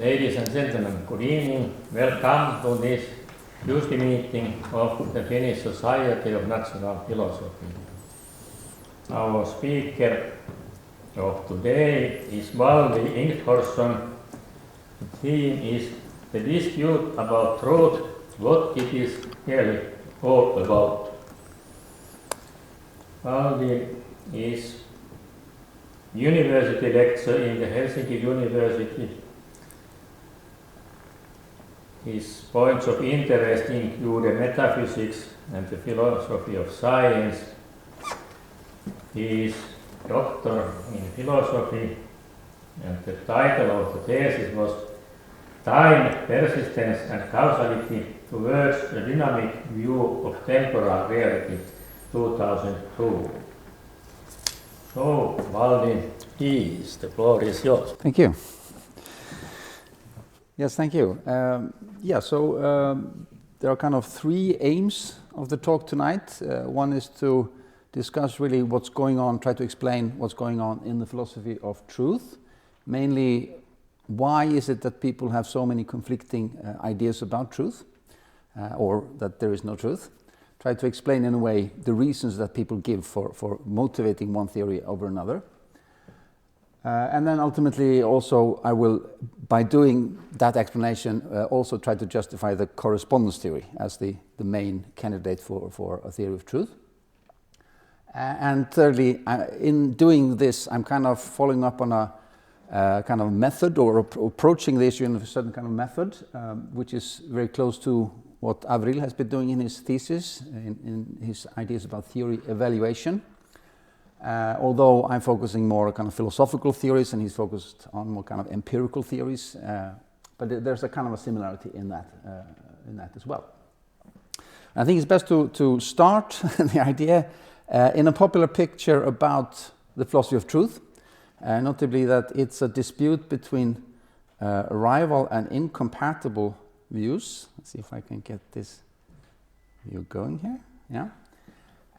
Ladies and gentlemen, good evening. Welcome to this Tuesday meeting of the Finnish Society of Natural Philosophy. Our speaker of today is Rögnvaldur Ingthorsson. The theme is the dispute about truth, what it is really all about. Valdur is university lecturer in the Helsinki University. His points of interest include metaphysics and the philosophy of science. He is doctor in philosophy, and the title of the thesis was Time, Persistence and Causality Towards a Dynamic View of Temporal Reality, 2002. So, Valdur, please, the floor is yours. Thank you. Yes, thank you. There are kind of three aims of the talk tonight. One is to discuss really what's going on, try to explain what's going on in the philosophy of truth. Mainly, why is it that people have so many conflicting ideas about truth, or that there is no truth? Try to explain in a way the reasons that people give for motivating one theory over another. And then ultimately also I will, by doing that explanation, also try to justify the correspondence theory as the main candidate for a theory of truth. And thirdly, in doing this, I'm kind of following up on a kind of method or approaching the issue in a certain kind of method, which is very close to what Avril has been doing in his thesis, in his ideas about theory evaluation. Although I'm focusing more on kind of philosophical theories and he's focused on more kind of empirical theories, but there's a kind of a similarity in that as well. I think it's best to start the idea in a popular picture about the philosophy of truth, notably that it's a dispute between rival and incompatible views. Let's see if I can get this view going here. Yeah.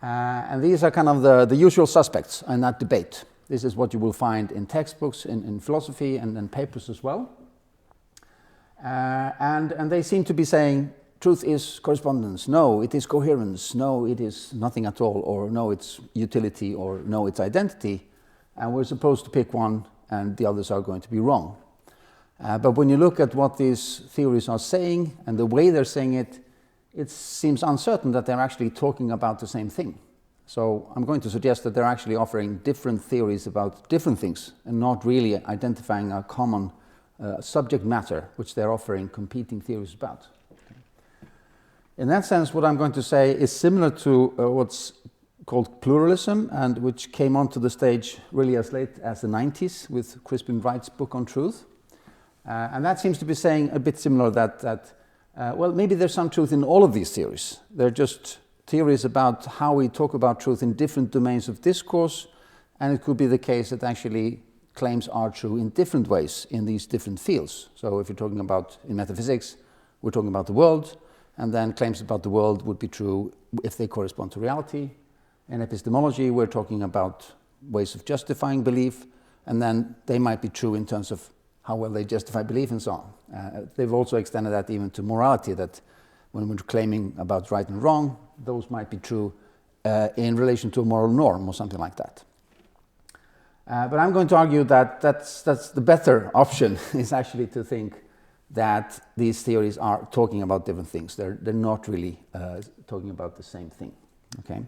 And these are kind of the usual suspects in that debate. This is what you will find in textbooks, in philosophy, and in papers as well. And they seem to be saying, truth is correspondence, no, it is coherence, no, it is nothing at all, or no, it's utility, or no, it's identity. And we're supposed to pick one, and the others are going to be wrong. But when you look at what these theories are saying, and the way they're saying it, it seems uncertain that they're actually talking about the same thing. So I'm going to suggest that they're actually offering different theories about different things and not really identifying a common subject matter which they're offering competing theories about. Okay. In that sense, what I'm going to say is similar to what's called pluralism, and which came onto the stage really as late as the 90s with Crispin Wright's book on truth. And that seems to be saying a bit similar that well, maybe there's some truth in all of these theories. They're just theories about how we talk about truth in different domains of discourse, and it could be the case that actually claims are true in different ways in these different fields. So if you're talking about, in metaphysics, we're talking about the world, and then claims about the world would be true if they correspond to reality. In epistemology, we're talking about ways of justifying belief, and then they might be true in terms of how well they justify belief and so on. They've also extended that even to morality, that when we're claiming about right and wrong, those might be true in relation to a moral norm or something like that. But I'm going to argue that that's the better option, is actually to think that these theories are talking about different things. They're not really talking about the same thing. Okay?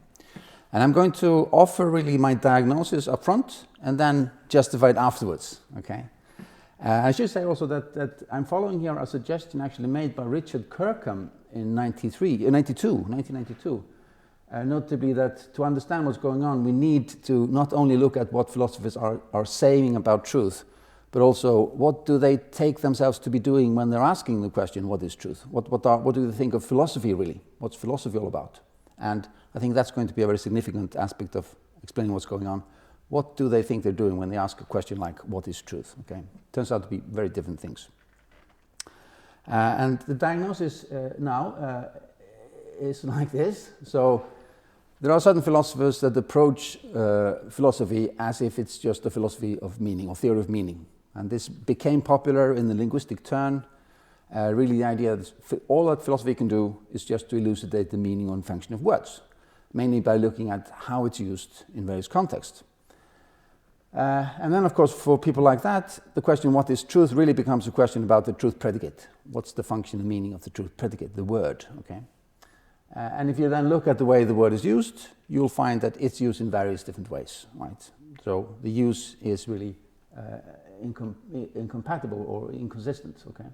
And I'm going to offer really my diagnosis up front and then justify it afterwards. Okay? I should say also that I'm following here a suggestion actually made by Richard Kirkham in 1992, notably that to understand what's going on, we need to not only look at what philosophers are saying about truth, but also what do they take themselves to be doing when they're asking the question, what is truth? What do they think of philosophy really? What's philosophy all about? And I think that's going to be a very significant aspect of explaining what's going on. What do they think they're doing when they ask a question like, what is truth? Okay, turns out to be very different things. And the diagnosis now is like this. So there are certain philosophers that approach philosophy as if it's just a philosophy of meaning or theory of meaning. And this became popular in the linguistic turn. Really the idea that all that philosophy can do is just to elucidate the meaning or function of words, mainly by looking at how it's used in various contexts. And then, of course, for people like that, the question, what is truth, really becomes a question about the truth predicate. What's the function and meaning of the truth predicate, the word, okay? And if you then look at the way the word is used, you'll find that it's used in various different ways, right? So the use is really incompatible or inconsistent, okay?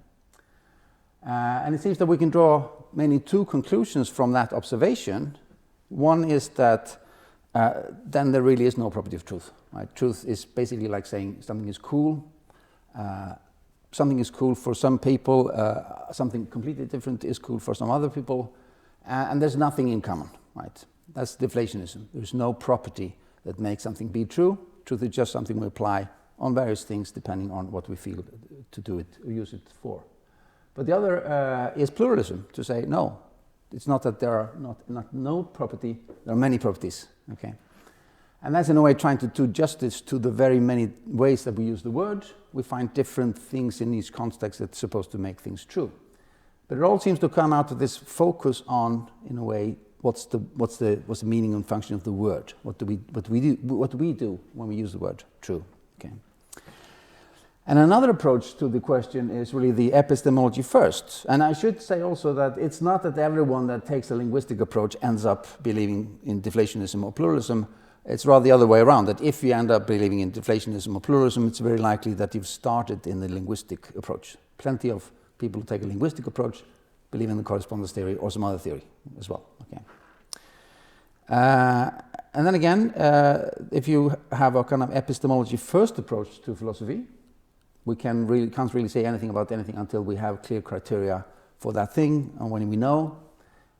And it seems that we can draw mainly two conclusions from that observation. One is that then there really is no property of truth, right? Truth is basically like saying something is cool. Something is cool for some people, something completely different is cool for some other people, and there's nothing in common, right? That's deflationism. There's no property that makes something be true. Truth is just something we apply on various things depending on what we feel to do it or use it for. But the other is pluralism, to say no. It's not that there are not no property, there are many properties, okay? And that's in a way trying to do justice to the very many ways that we use the word. We find different things in each context that's supposed to make things true. But it all seems to come out of this focus on, in a way, what's the meaning and function of the word? What do we do when we use the word true? Okay. And another approach to the question is really the epistemology first. And I should say also that it's not that everyone that takes a linguistic approach ends up believing in deflationism or pluralism. It's rather the other way around, that if you end up believing in deflationism or pluralism, it's very likely that you've started in the linguistic approach. Plenty of people who take a linguistic approach believe in the correspondence theory or some other theory as well. Okay. And then again, if you have a kind of epistemology first approach to philosophy, we can't really say anything about anything until we have clear criteria for that thing and when we know.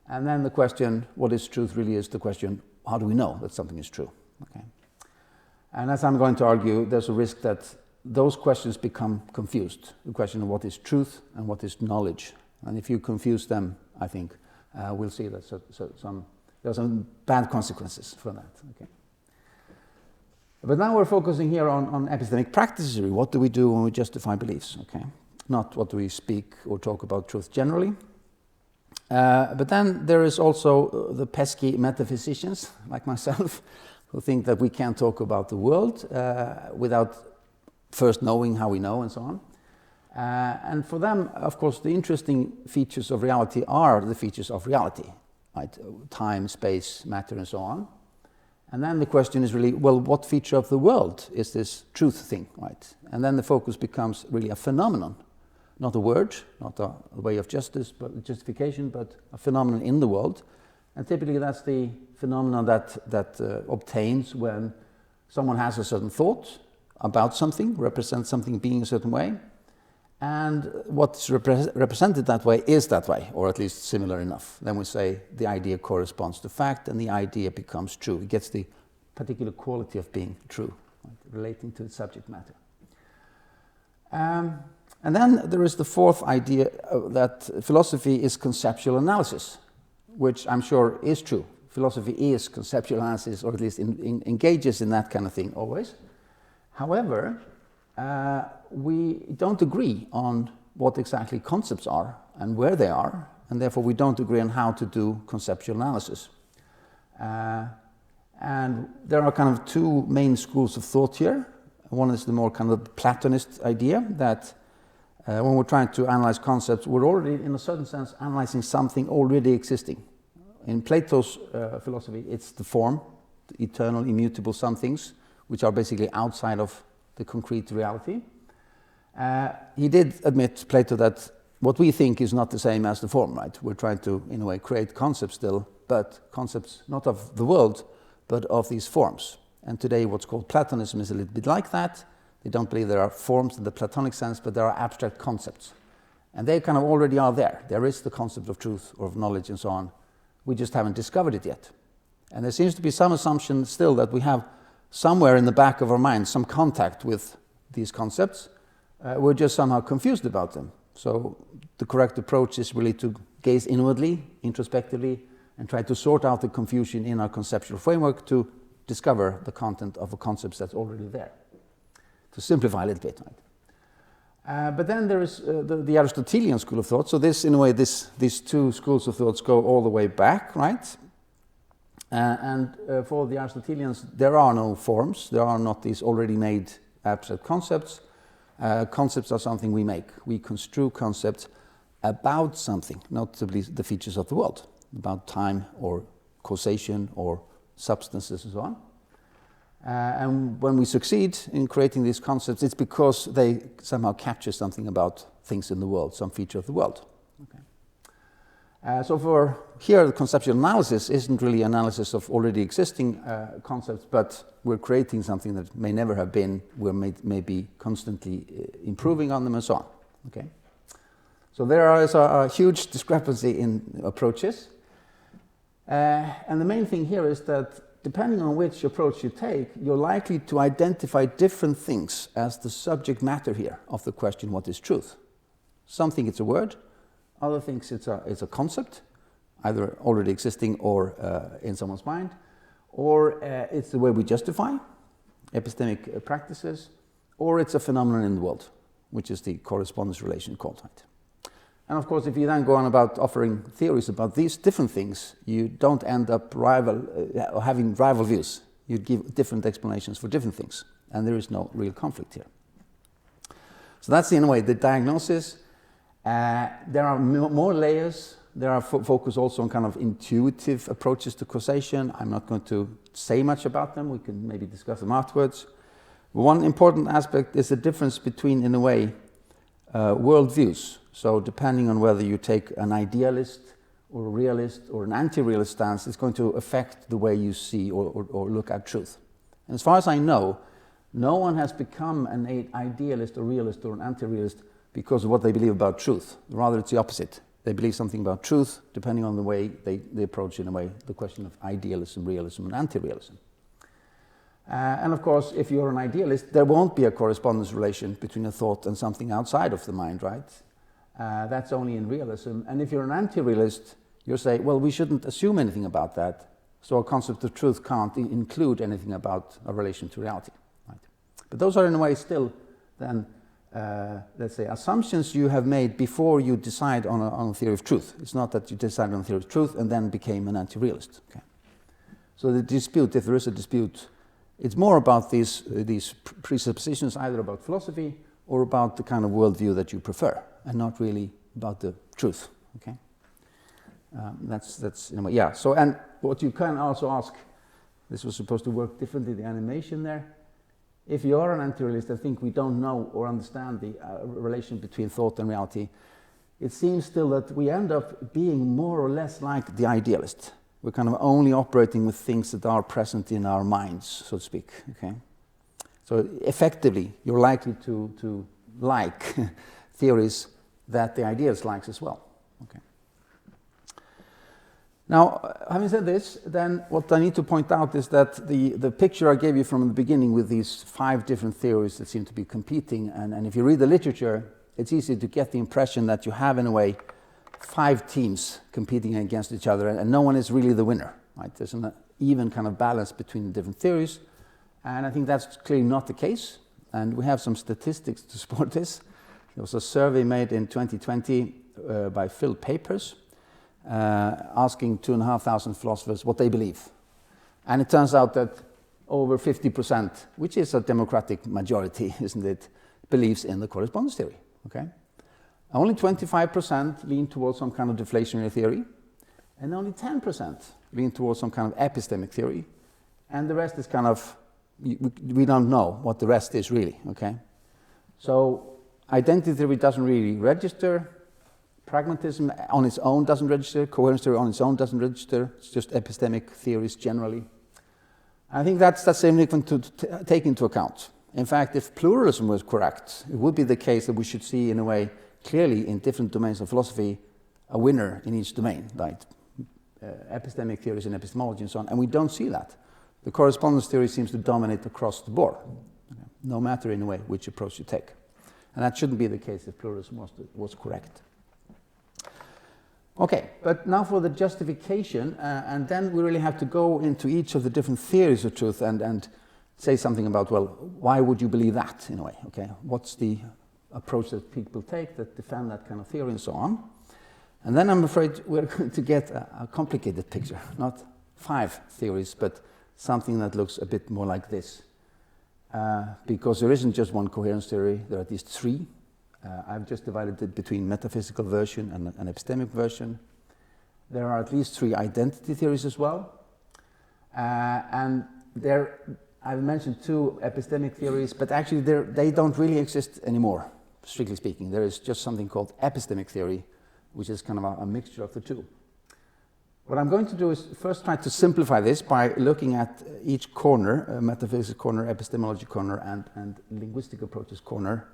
And then the question, what is truth, really is the question, how do we know that something is true? Okay. And as I'm going to argue, there's a risk that those questions become confused. The question of what is truth and what is knowledge. And if you confuse them, I think we'll see that there are some bad consequences for that. Okay. But now we're focusing here on epistemic practices. What do we do when we justify beliefs? Okay, not what do we speak or talk about truth generally. But then there is also the pesky metaphysicians, like myself, who think that we can't talk about the world without first knowing how we know and so on. And for them, of course, the interesting features of reality are the features of reality, right? Time, space, matter, and so on. And then the question is really, well, what feature of the world is this truth thing, right? And then the focus becomes really a phenomenon, not a word, not a way of justification, but a phenomenon in the world. And typically that's the phenomenon that obtains when someone has a certain thought about something, represents something being a certain way, and what's represented that way is that way, or at least similar enough. Then we say the idea corresponds to fact, and the idea becomes true. It gets the particular quality of being true, right, relating to its subject matter. And then there is the fourth idea that philosophy is conceptual analysis, which I'm sure is true. Philosophy is conceptual analysis, or at least engages in that kind of thing always. However, we don't agree on what exactly concepts are and where they are, and therefore we don't agree on how to do conceptual analysis. And there are kind of two main schools of thought here. One is the more kind of Platonist idea that when we're trying to analyze concepts, we're already, in a certain sense, analyzing something already existing. In Plato's philosophy, it's the form, the eternal, immutable somethings, which are basically outside of the concrete reality. He did admit, Plato, that what we think is not the same as the form, right? We're trying to, in a way, create concepts still, but concepts not of the world, but of these forms. And today what's called Platonism is a little bit like that. They don't believe there are forms in the Platonic sense, but there are abstract concepts. And they kind of already are there. There is the concept of truth or of knowledge and so on. We just haven't discovered it yet. And there seems to be some assumption still that we have somewhere in the back of our mind some contact with these concepts. We're just somehow confused about them. So the correct approach is really to gaze inwardly, introspectively, and try to sort out the confusion in our conceptual framework to discover the content of a concept that's already there. To simplify a little bit, right? But then there is the Aristotelian school of thought. So this, in a way, these two schools of thoughts go all the way back, right? And for the Aristotelians, there are no forms. There are not these already made abstract concepts. Concepts are something we make. We construe concepts about something, notably the features of the world, about time or causation or substances and so on. And when we succeed in creating these concepts, it's because they somehow capture something about things in the world, some feature of the world. Okay. So for here, the conceptual analysis isn't really analysis of already existing concepts, but we're creating something that may never have been, we're maybe constantly improving on them and so on. Okay. So there is a huge discrepancy in approaches. And the main thing here is that depending on which approach you take, you're likely to identify different things as the subject matter here of the question, what is truth? Some think it's a word, other think it's a concept, either already existing or in someone's mind, or it's the way we justify epistemic practices, or it's a phenomenon in the world, which is the correspondence relation called it. And of course, if you then go on about offering theories about these different things, you don't end up having rival views. You give different explanations for different things, and there is no real conflict here. So that's, in a way, the diagnosis. There are more layers. There are focus also on kind of intuitive approaches to causation. I'm not going to say much about them. We can maybe discuss them afterwards. One important aspect is the difference between, in a way, worldviews. So depending on whether you take an idealist or a realist or an anti-realist stance, it's going to affect the way you see or look at truth. And as far as I know, no one has become an idealist or realist or an anti-realist because of what they believe about truth. Rather, it's the opposite. They believe something about truth depending on the way they approach, in a way, the question of idealism, realism, and anti-realism. And of course, if you're an idealist, there won't be a correspondence relation between a thought and something outside of the mind, right? That's only in realism. And if you're an anti-realist, you say, well, we shouldn't assume anything about that, so a concept of truth can't include anything about a relation to reality. Right? But those are, in a way, still then, let's say, assumptions you have made before you decide on a theory of truth. It's not that you decided on a theory of truth and then became an anti-realist. Okay? So the dispute, if there is a dispute, it's more about these presuppositions, either about philosophy or about the kind of worldview that you prefer, and not really about the truth. Okay, that's in a way, yeah. So, and what you can also ask, this was supposed to work differently, the animation there. If you are an anti-realist and think we don't know or understand the relation between thought and reality, it seems still that we end up being more or less like the idealist. We're kind of only operating with things that are present in our minds, so to speak. Okay, so effectively, you're likely to like theories that the idealist likes as well. Okay. Now, having said this, then what I need to point out is that the picture I gave you from the beginning with these 5 different theories that seem to be competing, and if you read the literature, it's easy to get the impression that you have, in a way, 5 teams competing against each other, and no one is really the winner. Right? There's an even kind of balance between the different theories, and I think that's clearly not the case, and we have some statistics to support this. There was a survey made in 2020 by Phil Papers, asking 2,500 philosophers what they believe. And it turns out that over 50%, which is a democratic majority, isn't it, believes in the correspondence theory. Okay? Only 25% lean towards some kind of deflationary theory, and only 10% lean towards some kind of epistemic theory, and the rest is kind of, we don't know what the rest is really. Okay? So identity theory doesn't really register. Pragmatism on its own doesn't register. Coherence theory on its own doesn't register. It's just epistemic theories generally. I think that's significant to take into account. In fact, if pluralism was correct, it would be the case that we should see, in a way, clearly in different domains of philosophy, a winner in each domain, right? Epistemic theories in epistemology and so on, and we don't see that. The correspondence theory seems to dominate across the board, no matter, in a way, which approach you take. And that shouldn't be the case if pluralism was correct. Okay, but now for the justification, and then we really have to go into each of the different theories of truth and say something about, well, why would you believe that, in a way, okay? What's the approach that people take that defend that kind of theory and so on. And then I'm afraid we're going to get a complicated picture, not 5 theories, but something that looks a bit more like this. Because there isn't just one coherence theory, there are at least 3. I've just divided it between metaphysical version and an epistemic version. There are at least 3 identity theories as well. And I've mentioned 2 epistemic theories, but actually they don't really exist anymore, strictly speaking. There is just something called epistemic theory, which is kind of a mixture of the 2. What I'm going to do is first try to simplify this by looking at each corner, metaphysics corner, epistemology corner, and linguistic approaches corner,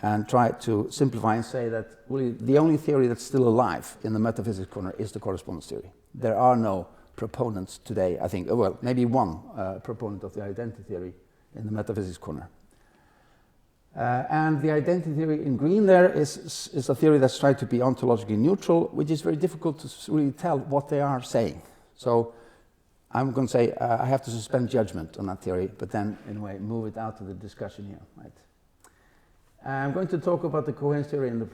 and try to simplify and say that really the only theory that's still alive in the metaphysics corner is the correspondence theory. There are no proponents today, I think, well, maybe one proponent of the identity theory in the metaphysics corner. And the identity theory in green there is a theory that's tried to be ontologically neutral, which is very difficult to really tell what they are saying. So I'm going to say I have to suspend judgment on that theory, but then in a way move it out of the discussion here, right? I'm going to talk about the coherence theory and the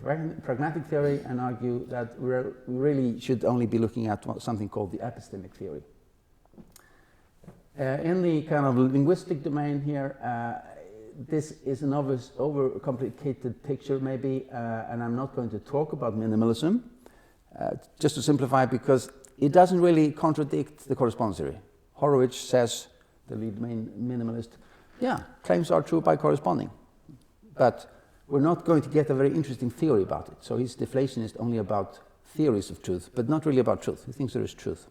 pragmatic theory and argue that we really should only be looking at something called the epistemic theory. In the kind of linguistic domain here, this is an overcomplicated picture maybe, and I'm not going to talk about minimalism, just to simplify, because it doesn't really contradict the correspondence theory. Horowitz says, the lead main minimalist, yeah, claims are true by corresponding, but we're not going to get a very interesting theory about it. So he's deflationist only about theories of truth, but not really about truth. He thinks there is truth.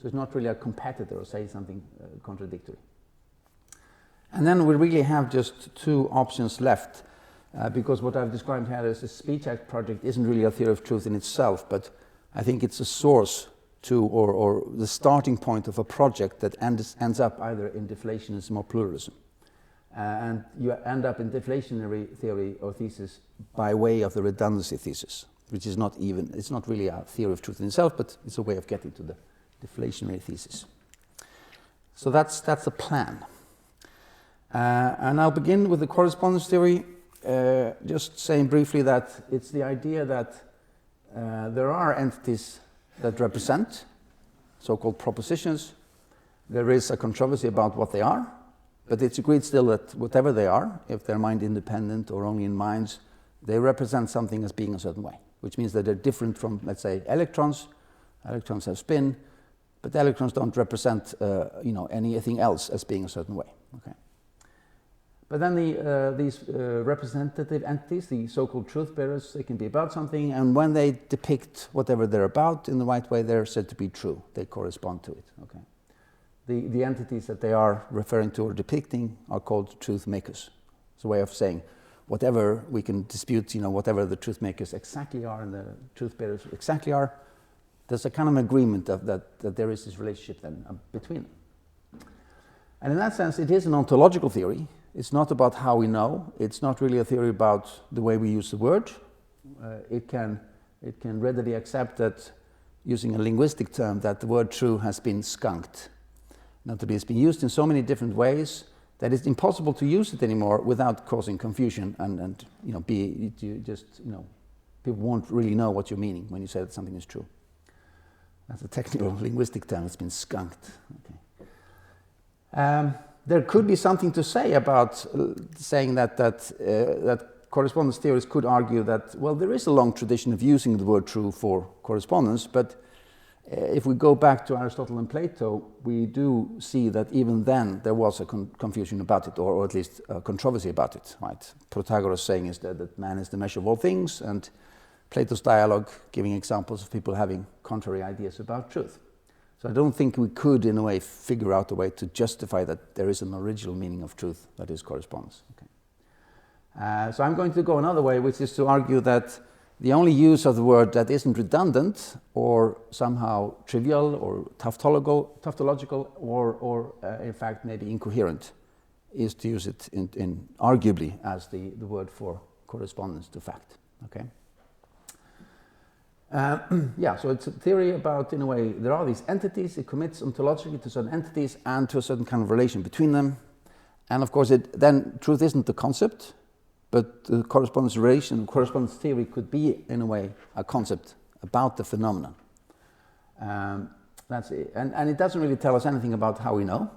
So it's not really a competitor or say something contradictory. And then we really have just 2 options left, because what I've described here as a speech act project isn't really a theory of truth in itself, but I think it's a source to, or the starting point of a project that ends up either in deflationism or pluralism. And you end up in deflationary theory or thesis by way of the redundancy thesis, which is not even, it's not really a theory of truth in itself, but it's a way of getting to the deflationary thesis. So that's the plan. And I'll begin with the correspondence theory, just saying briefly that it's the idea that there are entities that represent, so-called propositions. There is a controversy about what they are, but it's agreed still that whatever they are, if they're mind independent or only in minds, they represent something as being a certain way, which means that they're different from, let's say, electrons. Electrons have spin, but electrons don't represent anything else as being a certain way. Okay. But then these representative entities, the so-called truth bearers, they can be about something, and when they depict whatever they're about in the right way, they're said to be true. They correspond to it. Okay. The entities that they are referring to or depicting are called truth makers. It's a way of saying whatever we can dispute, whatever the truth makers exactly are and the truth bearers exactly are, there's a kind of agreement that there is this relationship then between them. And in that sense, it is an ontological theory. It's not about how we know. It's not really a theory about the way we use the word. It can readily accept that, using a linguistic term, that the word true has been skunked. Notably, it's been used in so many different ways that it's impossible to use it anymore without causing confusion and people won't really know what you're meaning when you say that something is true. That's a technical linguistic term. It's been skunked. Okay. There could be something to say about saying that correspondence theorists could argue that, well, there is a long tradition of using the word true for correspondence, but if we go back to Aristotle and Plato, we do see that even then there was a confusion about it, or at least a controversy about it. Right? Protagoras saying is that man is the measure of all things, and Plato's dialogue giving examples of people having contrary ideas about truth. So I don't think we could, in a way, figure out a way to justify that there is an original meaning of truth that is correspondence. Okay. So I'm going to go another way, which is to argue that the only use of the word that isn't redundant or somehow trivial or tautological or in fact maybe incoherent is to use it in arguably as the word for correspondence to fact. Okay. So it's a theory about, in a way, there are these entities, it commits ontologically to certain entities and to a certain kind of relation between them. And of course, then truth isn't the concept, but the correspondence relation, correspondence theory could be, in a way, a concept about the phenomenon. That's it. And it doesn't really tell us anything about how we know.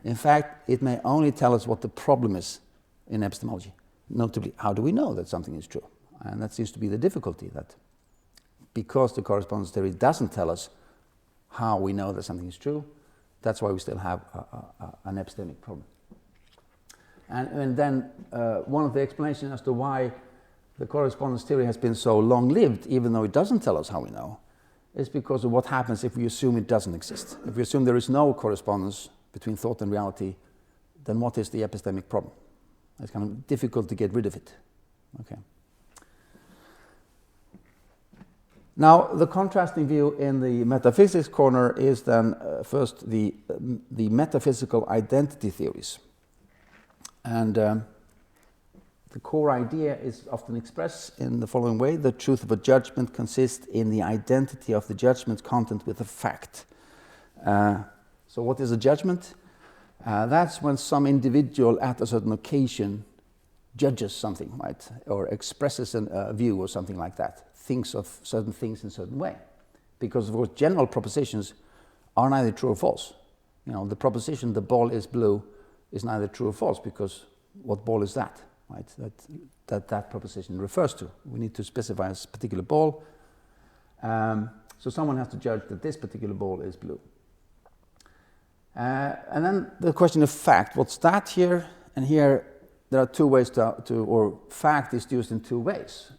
In fact, it may only tell us what the problem is in epistemology. Notably, how do we know that something is true? And that seems to be the difficulty, that because the correspondence theory doesn't tell us how we know that something is true, that's why we still have an epistemic problem. And then one of the explanations as to why the correspondence theory has been so long-lived, even though it doesn't tell us how we know, is because of what happens if we assume it doesn't exist. If we assume there is no correspondence between thought and reality, then what is the epistemic problem? It's kind of difficult to get rid of it. Okay. Now, the contrasting view in the metaphysics corner is then first the metaphysical identity theories. And the core idea is often expressed in the following way: the truth of a judgment consists in the identity of the judgment's content with a fact. So what is a judgment? That's when some individual at a certain occasion judges something, right? Or expresses a view or something like that, thinks of certain things in a certain way. Because of course general propositions are neither true or false. You know, the proposition the ball is blue is neither true or false, because what ball is that, right? That proposition refers to. We need to specify a particular ball. So someone has to judge that this particular ball is blue. And then the question of fact, what's that here? And here there are two ways or fact is used in two ways.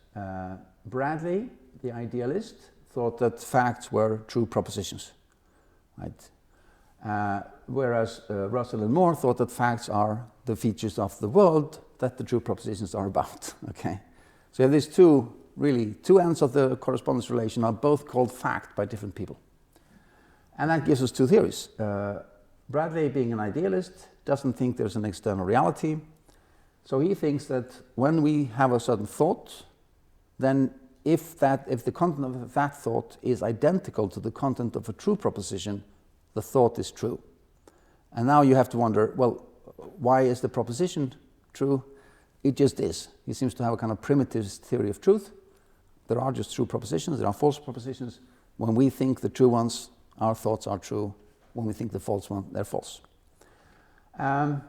Bradley, the idealist, thought that facts were true propositions, right? Whereas Russell and Moore thought that facts are the features of the world that the true propositions are about. Okay, so you have these two ends of the correspondence relation are both called fact by different people, and that gives us two theories. Bradley, being an idealist, doesn't think there's an external reality, so he thinks that when we have a certain thought, then if the content of that thought is identical to the content of a true proposition, the thought is true. And now you have to wonder, well, why is the proposition true? It just is. He seems to have a kind of primitivist theory of truth. There are just true propositions, there are false propositions. When we think the true ones, our thoughts are true. When we think the false ones, they're false. And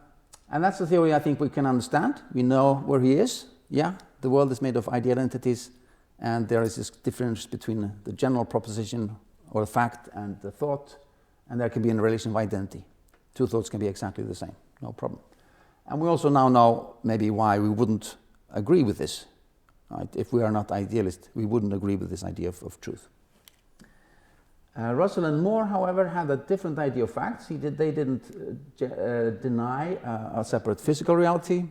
that's the theory I think we can understand. We know where he is. Yeah, the world is made of ideal entities, and there is this difference between the general proposition or the fact and the thought, and there can be a relation of identity. Two thoughts can be exactly the same, no problem. And we also now know maybe why we wouldn't agree with this. Right? If we are not idealists, we wouldn't agree with this idea of truth. Russell and Moore, however, had a different idea of facts. They didn't deny a separate physical reality,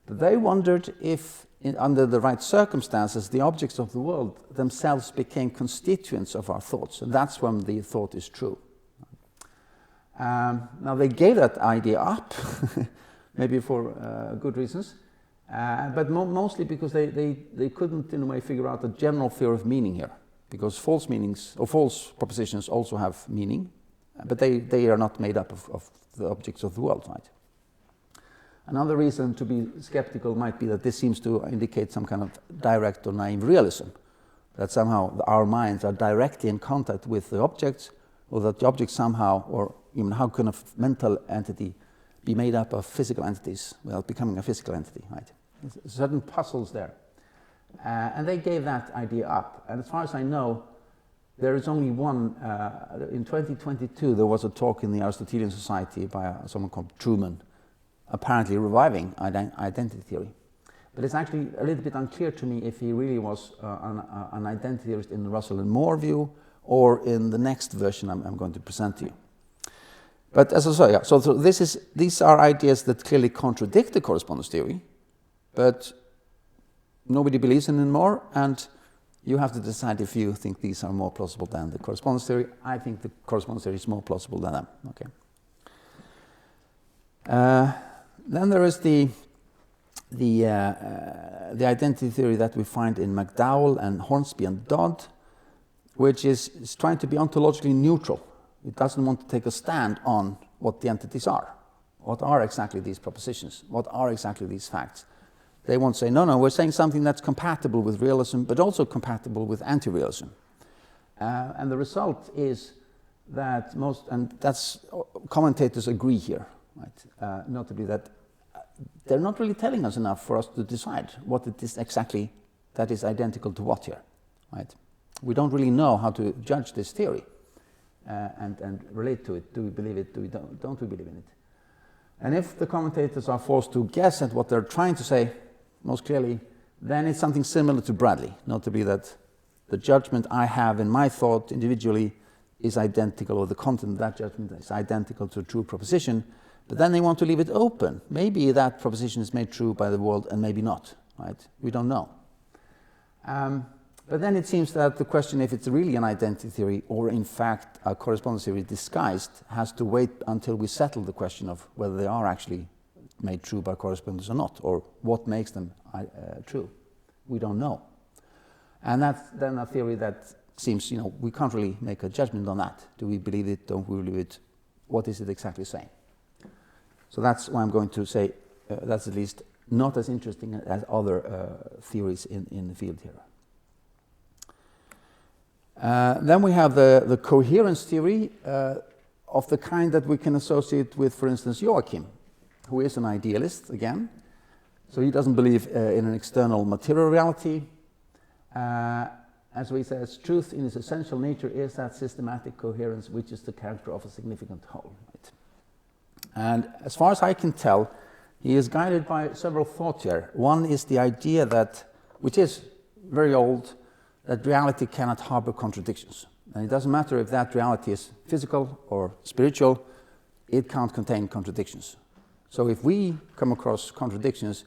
but they wondered if, under the right circumstances, the objects of the world themselves became constituents of our thoughts, and that's when the thought is true. Now they gave that idea up, maybe for good reasons, but mostly because they couldn't in a way figure out a general theory of meaning here, because false meanings or false propositions also have meaning, but they are not made up of the objects of the world, right? Another reason to be skeptical might be that this seems to indicate some kind of direct or naive realism, that somehow our minds are directly in contact with the objects, or that the objects somehow, or even how can a mental entity be made up of physical entities without becoming a physical entity, right? There's certain puzzles there. And they gave that idea up. And as far as I know, there is only one. In 2022, there was a talk in the Aristotelian Society by someone called Truman, apparently reviving identity theory. But it's actually a little bit unclear to me if he really was an identity theorist in the Russell and Moore view, or in the next version I'm going to present to you. But as I say, yeah, so these are ideas that clearly contradict the correspondence theory, but nobody believes in them more, and you have to decide if you think these are more plausible than the correspondence theory. I think the correspondence theory is more plausible than them. Okay. Then there is the identity theory that we find in McDowell and Hornsby and Dodd, which is trying to be ontologically neutral. It doesn't want to take a stand on what the entities are. What are exactly these propositions? What are exactly these facts? They won't say, no, we're saying something that's compatible with realism, but also compatible with anti-realism. And the result is that commentators agree here, right? Notably that they're not really telling us enough for us to decide what it is exactly that is identical to what here, right? We don't really know how to judge this theory and relate to it. Do we believe it? Don't we believe in it? And if the commentators are forced to guess at what they're trying to say most clearly, then it's something similar to Bradley, notably that the judgment I have in my thought individually is identical, or the content of that judgment is identical to a true proposition, but then they want to leave it open. Maybe that proposition is made true by the world and maybe not, right? We don't know. But then it seems that the question if it's really an identity theory or in fact a correspondence theory disguised has to wait until we settle the question of whether they are actually made true by correspondence or not, or what makes them true. We don't know. And that's then a theory that seems, we can't really make a judgment on that. Do we believe it? Don't we believe it? What is it exactly saying? So that's why I'm going to say that's at least not as interesting as other theories in the field here. Then we have the coherence theory of the kind that we can associate with, for instance, Joachim, who is an idealist again. So he doesn't believe in an external material reality. As he says, truth in its essential nature is that systematic coherence which is the character of a significant whole. Right? And as far as I can tell, he is guided by several thoughts here. One is the idea that, which is very old, that reality cannot harbor contradictions. And it doesn't matter if that reality is physical or spiritual, it can't contain contradictions. So if we come across contradictions,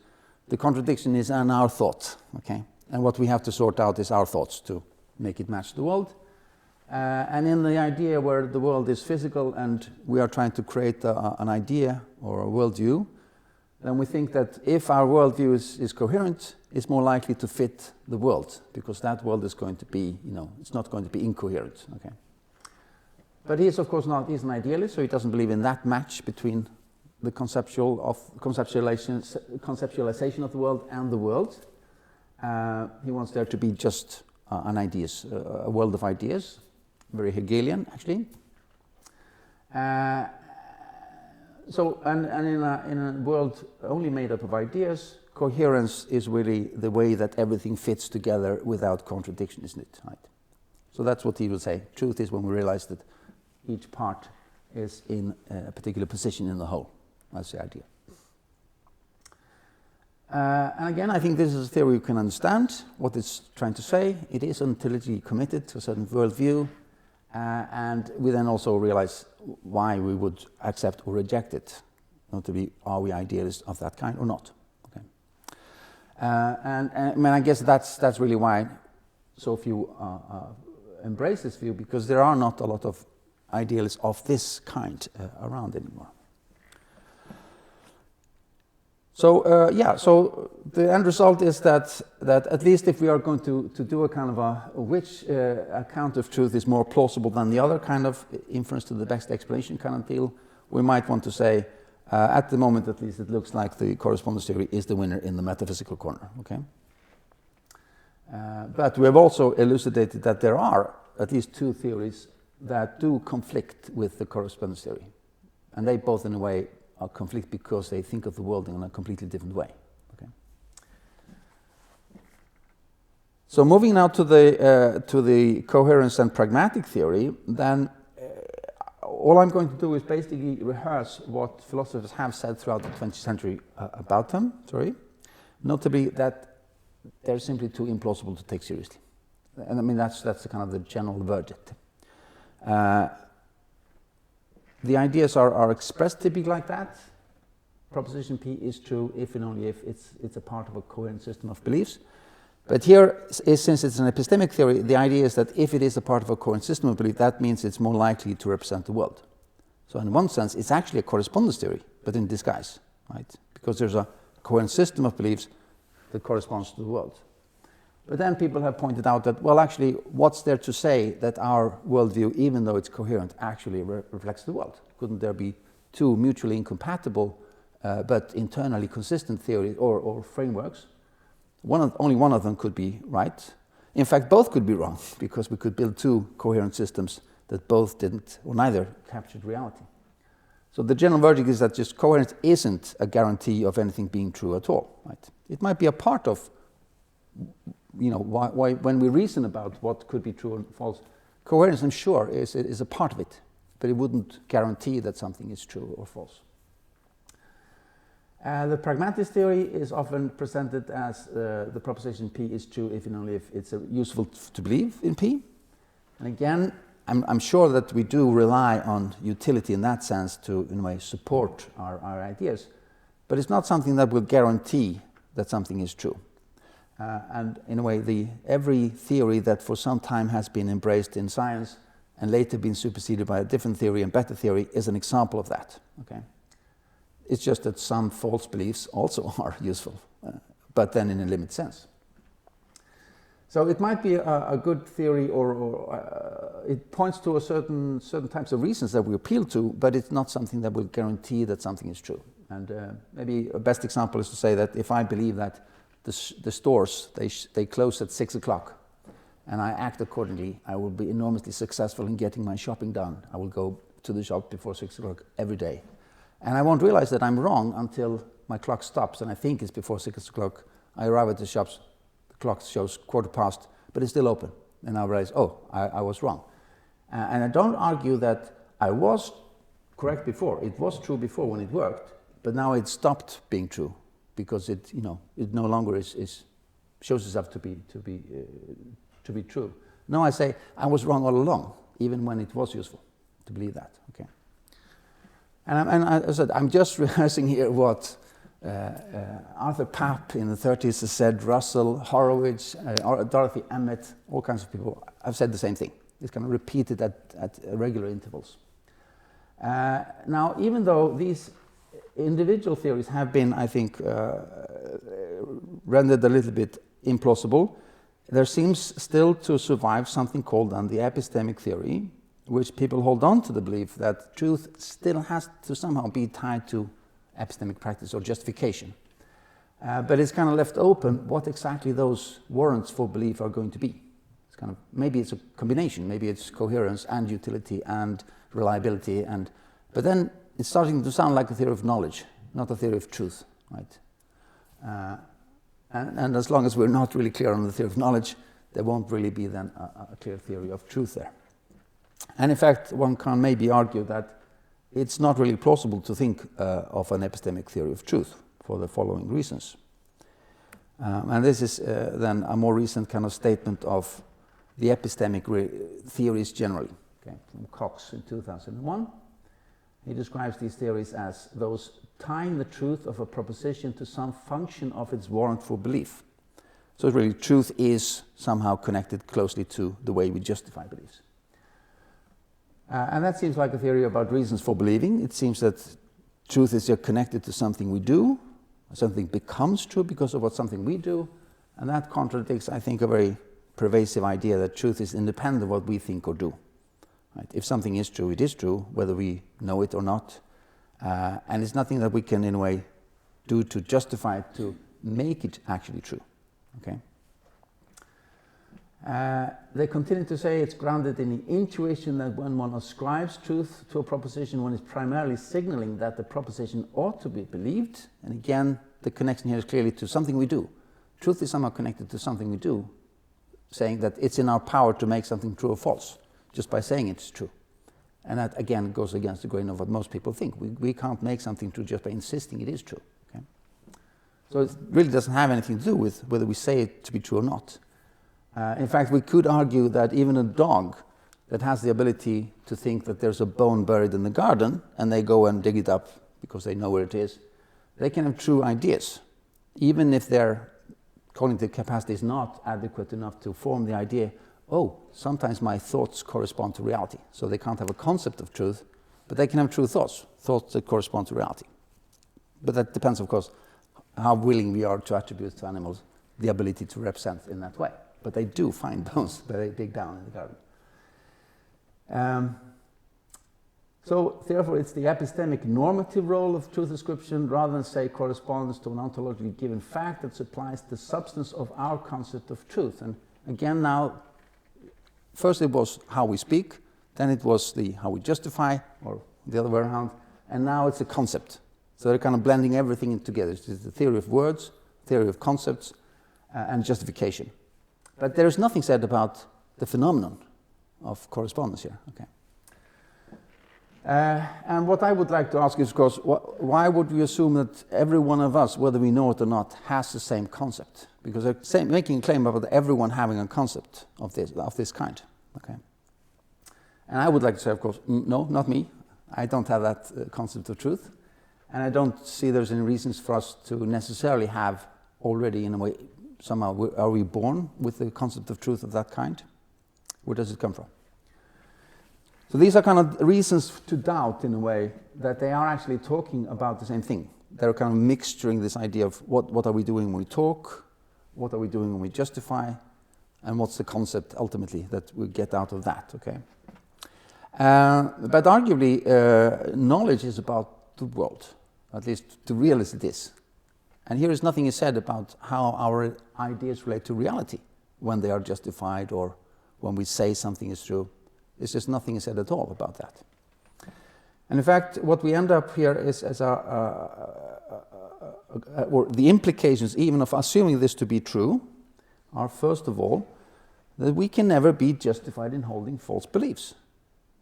the contradiction is in our thought, okay? And what we have to sort out is our thoughts to make it match the world. And in the idea where the world is physical and we are trying to create an idea or a worldview, then we think that if our worldview is coherent, it's more likely to fit the world, because that world is going to be, it's not going to be incoherent, okay? But he is, of course, he's an idealist, so he doesn't believe in that match between the conceptualization of the world and the world. He wants there to be just a world of ideas, very Hegelian, actually. So, and in a world only made up of ideas, coherence is really the way that everything fits together without contradiction, isn't it? Right. So that's what he will say. Truth is when we realize that each part is in a particular position in the whole. That's the idea. And again, I think this is a theory you can understand what it's trying to say. It is ontologically committed to a certain worldview, and we then also realize why we would accept or reject it. Notably, are we idealists of that kind or not? Okay. And I mean, I guess that's really why so few embrace this view, because there are not a lot of idealists of this kind around anymore. So so the end result is that at least if we are going to do a kind of which account of truth is more plausible than the other kind of inference to the best explanation kind of deal, we might want to say, at the moment at least, it looks like the correspondence theory is the winner in the metaphysical corner. Okay. But we have also elucidated that there are at least two theories that do conflict with the correspondence theory, and they both, in a way, are conflict because they think of the world in a completely different way. Okay. So moving now to the coherence and pragmatic theory, then all I'm going to do is basically rehearse what philosophers have said throughout the 20th century about them. Notably that they're simply too implausible to take seriously, and I mean that's the kind of the general verdict. The ideas are expressed typically like that. Proposition P is true if and only if it's a part of a coherent system of beliefs. But here, since it's an epistemic theory, the idea is that if it is a part of a coherent system of belief, that means it's more likely to represent the world. So in one sense, it's actually a correspondence theory, but in disguise, right? Because there's a coherent system of beliefs that corresponds to the world. But then people have pointed out that, well, actually, what's there to say that our worldview, even though it's coherent, actually reflects the world? Couldn't there be two mutually incompatible but internally consistent theories or frameworks. Only one of them could be right. In fact, both could be wrong, because we could build two coherent systems that both didn't, or neither, captured reality. So the general verdict is that just coherence isn't a guarantee of anything being true at all. Right? It might be a part of, why when we reason about what could be true and false, coherence, I'm sure, is a part of it, but it wouldn't guarantee that something is true or false. The pragmatist theory is often presented as the proposition P is true if and only if it's useful to believe in P. And again, I'm sure that we do rely on utility in that sense to, in a way, support our ideas, but it's not something that will guarantee that something is true. And in a way, every theory that for some time has been embraced in science and later been superseded by a different theory and better theory is an example of that. Okay? It's just that some false beliefs also are useful, but then in a limited sense. So it might be a good theory, or it points to a certain types of reasons that we appeal to, but it's not something that will guarantee that something is true. And maybe a best example is to say that if I believe that the stores, they close at 6 o'clock, and I act accordingly, I will be enormously successful in getting my shopping done. I will go to the shop before 6 o'clock every day. And I won't realize that I'm wrong until my clock stops and I think it's before 6 o'clock. I arrive at the shops, the clock shows 1:15, but it's still open. And I realize, I was wrong. And I don't argue that I was correct before. It was true before when it worked, but now it stopped being true because it no longer shows itself to be true. No, I say I was wrong all along, even when it was useful to believe that. Okay. And as I said, I'm just rehearsing here what Arthur Papp in the 30s has said, Russell, Horowitz, Dorothy Emmett, all kinds of people have said the same thing. It's kind of repeated at regular intervals. Now, even though these individual theories have been, I think, rendered a little bit implausible, there seems still to survive something called the epistemic theory, which people hold on to the belief that truth still has to somehow be tied to epistemic practice or justification. But it's kind of left open what exactly those warrants for belief are going to be. It's kind of, maybe it's a combination, maybe it's coherence and utility and reliability, but then it's starting to sound like a theory of knowledge, not a theory of truth, right? And as long as we're not really clear on the theory of knowledge, there won't really be then a clear theory of truth there. And in fact, one can maybe argue that it's not really plausible to think of an epistemic theory of truth for the following reasons. And this is then a more recent kind of statement of the epistemic theories generally, okay, from Cox in 2001. He describes these theories as those tying the truth of a proposition to some function of its warrant for belief. So really, truth is somehow connected closely to the way we justify beliefs. And that seems like a theory about reasons for believing. It seems that truth is connected to something we do, something becomes true because of what something we do, and that contradicts, I think, a very pervasive idea that truth is independent of what we think or do. Right? If something is true, it is true, whether we know it or not, and it's nothing that we can, in a way, do to justify it, to make it actually true. Okay? They continue to say it's grounded in the intuition that when one ascribes truth to a proposition, one is primarily signaling that the proposition ought to be believed. And again, the connection here is clearly to something we do. Truth is somehow connected to something we do, saying that it's in our power to make something true or false, just by saying it's true. And that, again, goes against the grain of what most people think. We can't make something true just by insisting it is true. Okay? So it really doesn't have anything to do with whether we say it to be true or not. In fact, we could argue that even a dog that has the ability to think that there's a bone buried in the garden, and they go and dig it up because they know where it is, they can have true ideas, even if their cognitive capacity is not adequate enough to form the idea, sometimes my thoughts correspond to reality. So they can't have a concept of truth, but they can have true thoughts that correspond to reality. But that depends, of course, how willing we are to attribute to animals the ability to represent in that way. But they do find bones that they dig down in the garden. So therefore it's the epistemic normative role of truth description rather than say corresponds to an ontologically given fact that supplies the substance of our concept of truth. And again now, first it was how we speak, then it was the how we justify, or the other way around, and now it's a concept. So they're kind of blending everything together. It's the theory of words, theory of concepts, and justification. But there is nothing said about the phenomenon of correspondence here. Okay. And what I would like to ask is, of course, why would we assume that every one of us, whether we know it or not, has the same concept? Because they're making a claim about everyone having a concept of this kind. Okay. And I would like to say, of course, no, not me. I don't have that concept of truth. And I don't see there's any reasons for us to necessarily have already, in a way, somehow, are we born with the concept of truth of that kind? Where does it come from? So these are kind of reasons to doubt, in a way, that they are actually talking about the same thing. They're kind of mixturing this idea of what are we doing when we talk, what are we doing when we justify, and what's the concept ultimately that we get out of that, okay? But arguably, knowledge is about the world, at least to realists it is. And here is nothing is said about how our ideas relate to reality when they are justified or when we say something is true. It's just nothing is said at all about that. And in fact, what we end up here is as or the implications even of assuming this to be true are, first of all, that we can never be justified in holding false beliefs.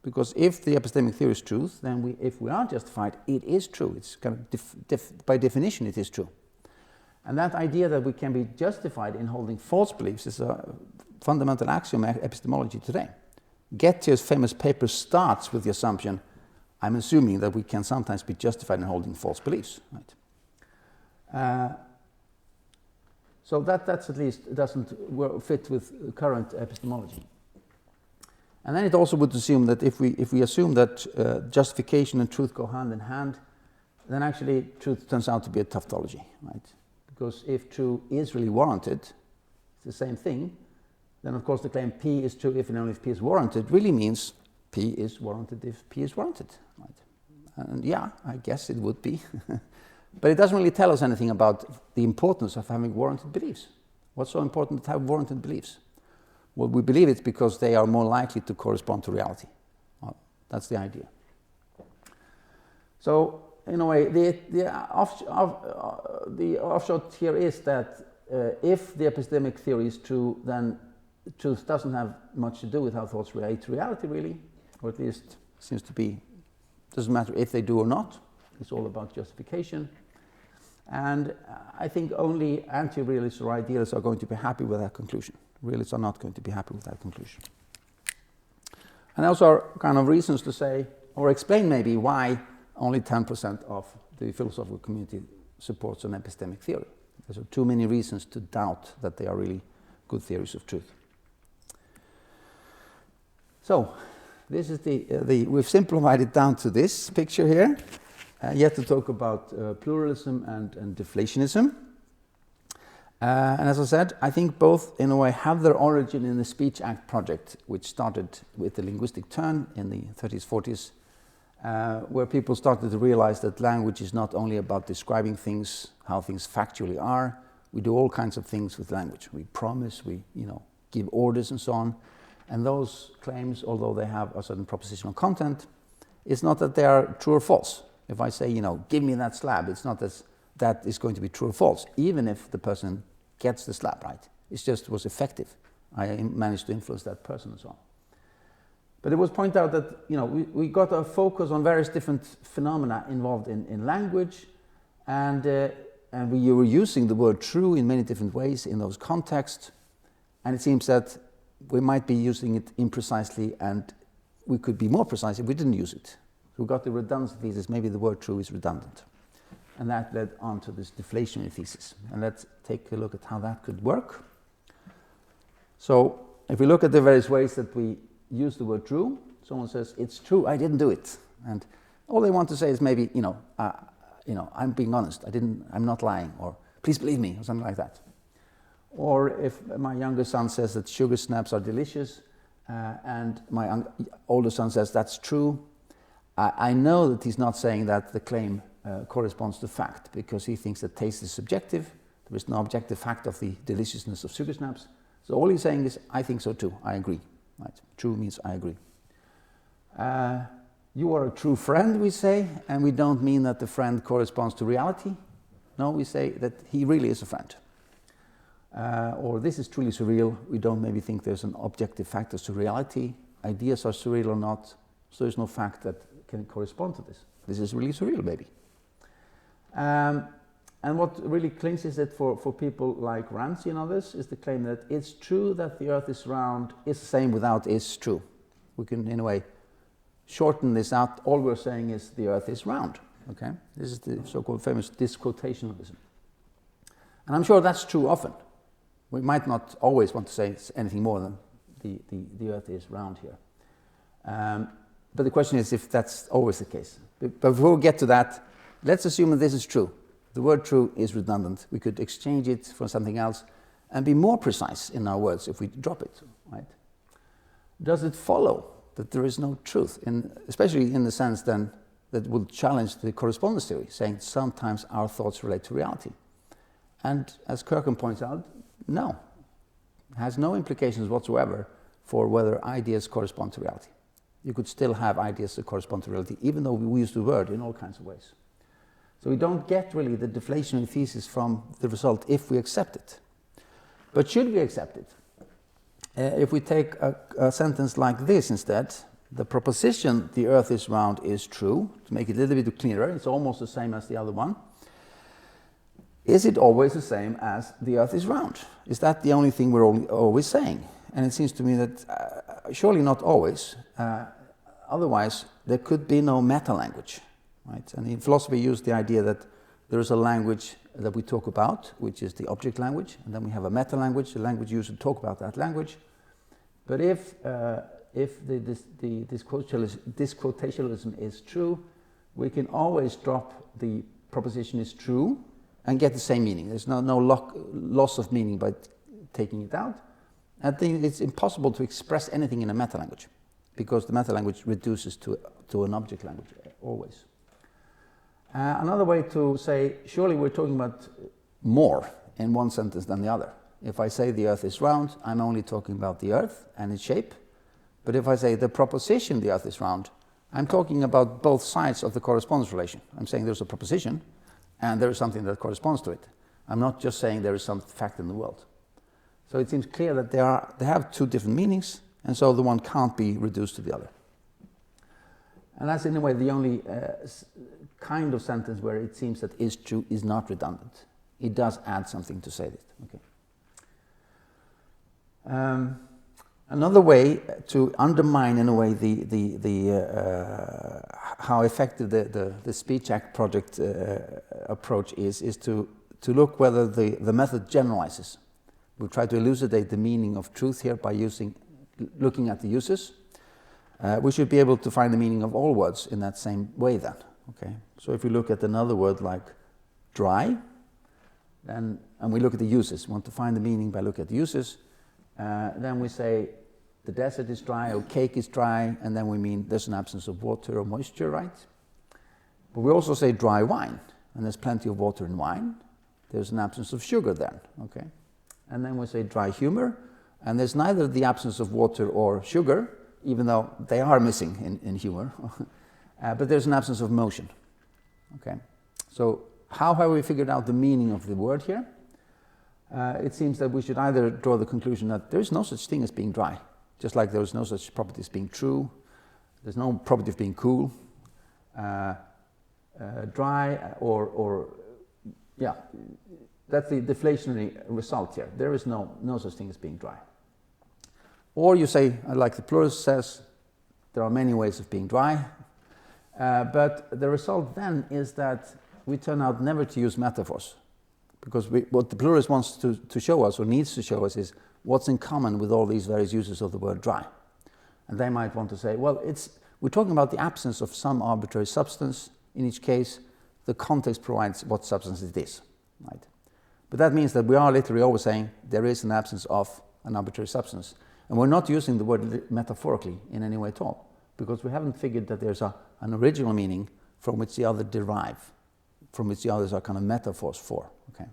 Because if the epistemic theory is truth, then if we are justified, it is true. It's kind of by definition, it is true. And that idea that we can be justified in holding false beliefs is a fundamental axiom of epistemology today. Gettius' famous paper starts with the assumption, I'm assuming that we can sometimes be justified in holding false beliefs. Right? So that's at least doesn't fit with current epistemology. And then it also would assume that if we assume that justification and truth go hand in hand, then actually truth turns out to be a tautology, right? Because if true is really warranted, it's the same thing, then of course the claim P is true if and only if P is warranted really means P is warranted if P is warranted, right? And yeah, I guess it would be. But it doesn't really tell us anything about the importance of having warranted beliefs. What's so important to have warranted beliefs? Well, we believe it's because they are more likely to correspond to reality. Well, that's the idea. So, in a way, the offshot here is that if the epistemic theory is true, then truth doesn't have much to do with how thoughts relate to reality, really, or at least seems to be, doesn't matter if they do or not. It's all about justification. And I think only anti-realists or idealists are going to be happy with that conclusion. Realists are not going to be happy with that conclusion. And those are kind of reasons to say, or explain maybe why only 10% of the philosophical community supports an epistemic theory. There's too many reasons to doubt that they are really good theories of truth. So, this is we've simplified it down to this picture here. Yet to talk about pluralism and deflationism. And as I said, I think both in a way have their origin in the Speech Act project, which started with the linguistic turn in the 30s, 40s, where people started to realize that language is not only about describing things, how things factually are. We do all kinds of things with language. We promise, we give orders and so on. And those claims, although they have a certain propositional content, it's not that they are true or false. If I say, give me that slab, it's not as that is going to be true or false, even if the person gets the slab right. It just was effective. I managed to influence that person and so on. But it was pointed out that, we got a focus on various different phenomena involved in language, and we were using the word true in many different ways in those contexts, and it seems that we might be using it imprecisely, and we could be more precise if we didn't use it. So we got the redundancy thesis, maybe the word true is redundant. And that led on to this deflationary thesis. And let's take a look at how that could work. So if we look at the various ways that we use the word true, someone says, it's true, I didn't do it. And all they want to say is maybe, I'm being honest, I'm not lying, or please believe me, or something like that. Or if my younger son says that sugar snaps are delicious, and my older son says that's true, I know that he's not saying that the claim corresponds to fact, because he thinks that taste is subjective. There is no objective fact of the deliciousness of sugar snaps. So all he's saying is, I think so too, I agree. Right? True means I agree. You are a true friend, we say, and we don't mean that the friend corresponds to reality. No, we say that he really is a friend. Or this is truly surreal. We don't maybe think there's an objective factor to reality. Ideas are surreal or not, so there's no fact that can correspond to this. This is really surreal, maybe. And what really clings is that for people like Ramsey and others is the claim that it's true that the Earth is round is the same without is true. We can, in a way, shorten this out. All we're saying is the Earth is round. Okay, this is the so-called famous disquotationalism. And I'm sure that's true often. We might not always want to say anything more than the Earth is round here. But the question is if that's always the case. But before we get to that, let's assume that this is true. The word true is redundant. We could exchange it for something else and be more precise in our words if we drop it, right? Does it follow that there is no truth, especially in the sense then that will challenge the correspondence theory, saying sometimes our thoughts relate to reality? And as Kirkham points out, no. It has no implications whatsoever for whether ideas correspond to reality. You could still have ideas that correspond to reality, even though we use the word in all kinds of ways. So we don't get really the deflationary thesis from the result if we accept it. But should we accept it? If we take a sentence like this instead, the proposition the Earth is round is true, to make it a little bit clearer, it's almost the same as the other one. Is it always the same as the Earth is round? Is that the only thing we're always saying? And it seems to me that surely not always. Otherwise, there could be no meta-language. Right? And in philosophy, we use the idea that there is a language that we talk about, which is the object language, and then we have a meta-language, the language used to talk about that language. But if the disquotationalism is true, we can always drop the proposition is true and get the same meaning. There's no loss of meaning by taking it out. I think it's impossible to express anything in a meta-language, because the meta-language reduces to an object language always. Another way to say, surely we're talking about more in one sentence than the other. If I say the Earth is round, I'm only talking about the Earth and its shape. But if I say the proposition the Earth is round, I'm talking about both sides of the correspondence relation. I'm saying there's a proposition and there is something that corresponds to it. I'm not just saying there is some fact in the world. So it seems clear that they have two different meanings, and so the one can't be reduced to the other. And that's in a way the only kind of sentence where it seems that is true is not redundant. It does add something to say it. Okay. Another way to undermine, in a way, how effective the Speech Act project approach is to look whether the method generalizes. We'll try to elucidate the meaning of truth here by looking at the uses. We should be able to find the meaning of all words in that same way then. Okay. So if we look at another word like dry, and we look at the uses, we want to find the meaning by looking at the uses, then we say the desert is dry or cake is dry, and then we mean there's an absence of water or moisture, right? But we also say dry wine, and there's plenty of water in wine. There's an absence of sugar then, okay? And then we say dry humor, and there's neither the absence of water or sugar, even though they are missing in humor, but there's an absence of motion, okay? So how have we figured out the meaning of the word here? It seems that we should either draw the conclusion that there is no such thing as being dry, just like there is no such property as being true, there's no property of being cool, dry yeah, that's the deflationary result here. There is no such thing as being dry. Or you say, like the pluralist says, there are many ways of being dry, but the result then is that we turn out never to use metaphors, because what the pluralist wants to show us, or needs to show us, is what's in common with all these various uses of the word dry. And they might want to say, well, we're talking about the absence of some arbitrary substance. In each case, the context provides what substance it is, right? But that means that we are literally always saying there is an absence of an arbitrary substance. And we're not using the word metaphorically in any way at all. because we haven't figured that there's an original meaning from which the other derive, from which the others are kind of metaphors for. Okay.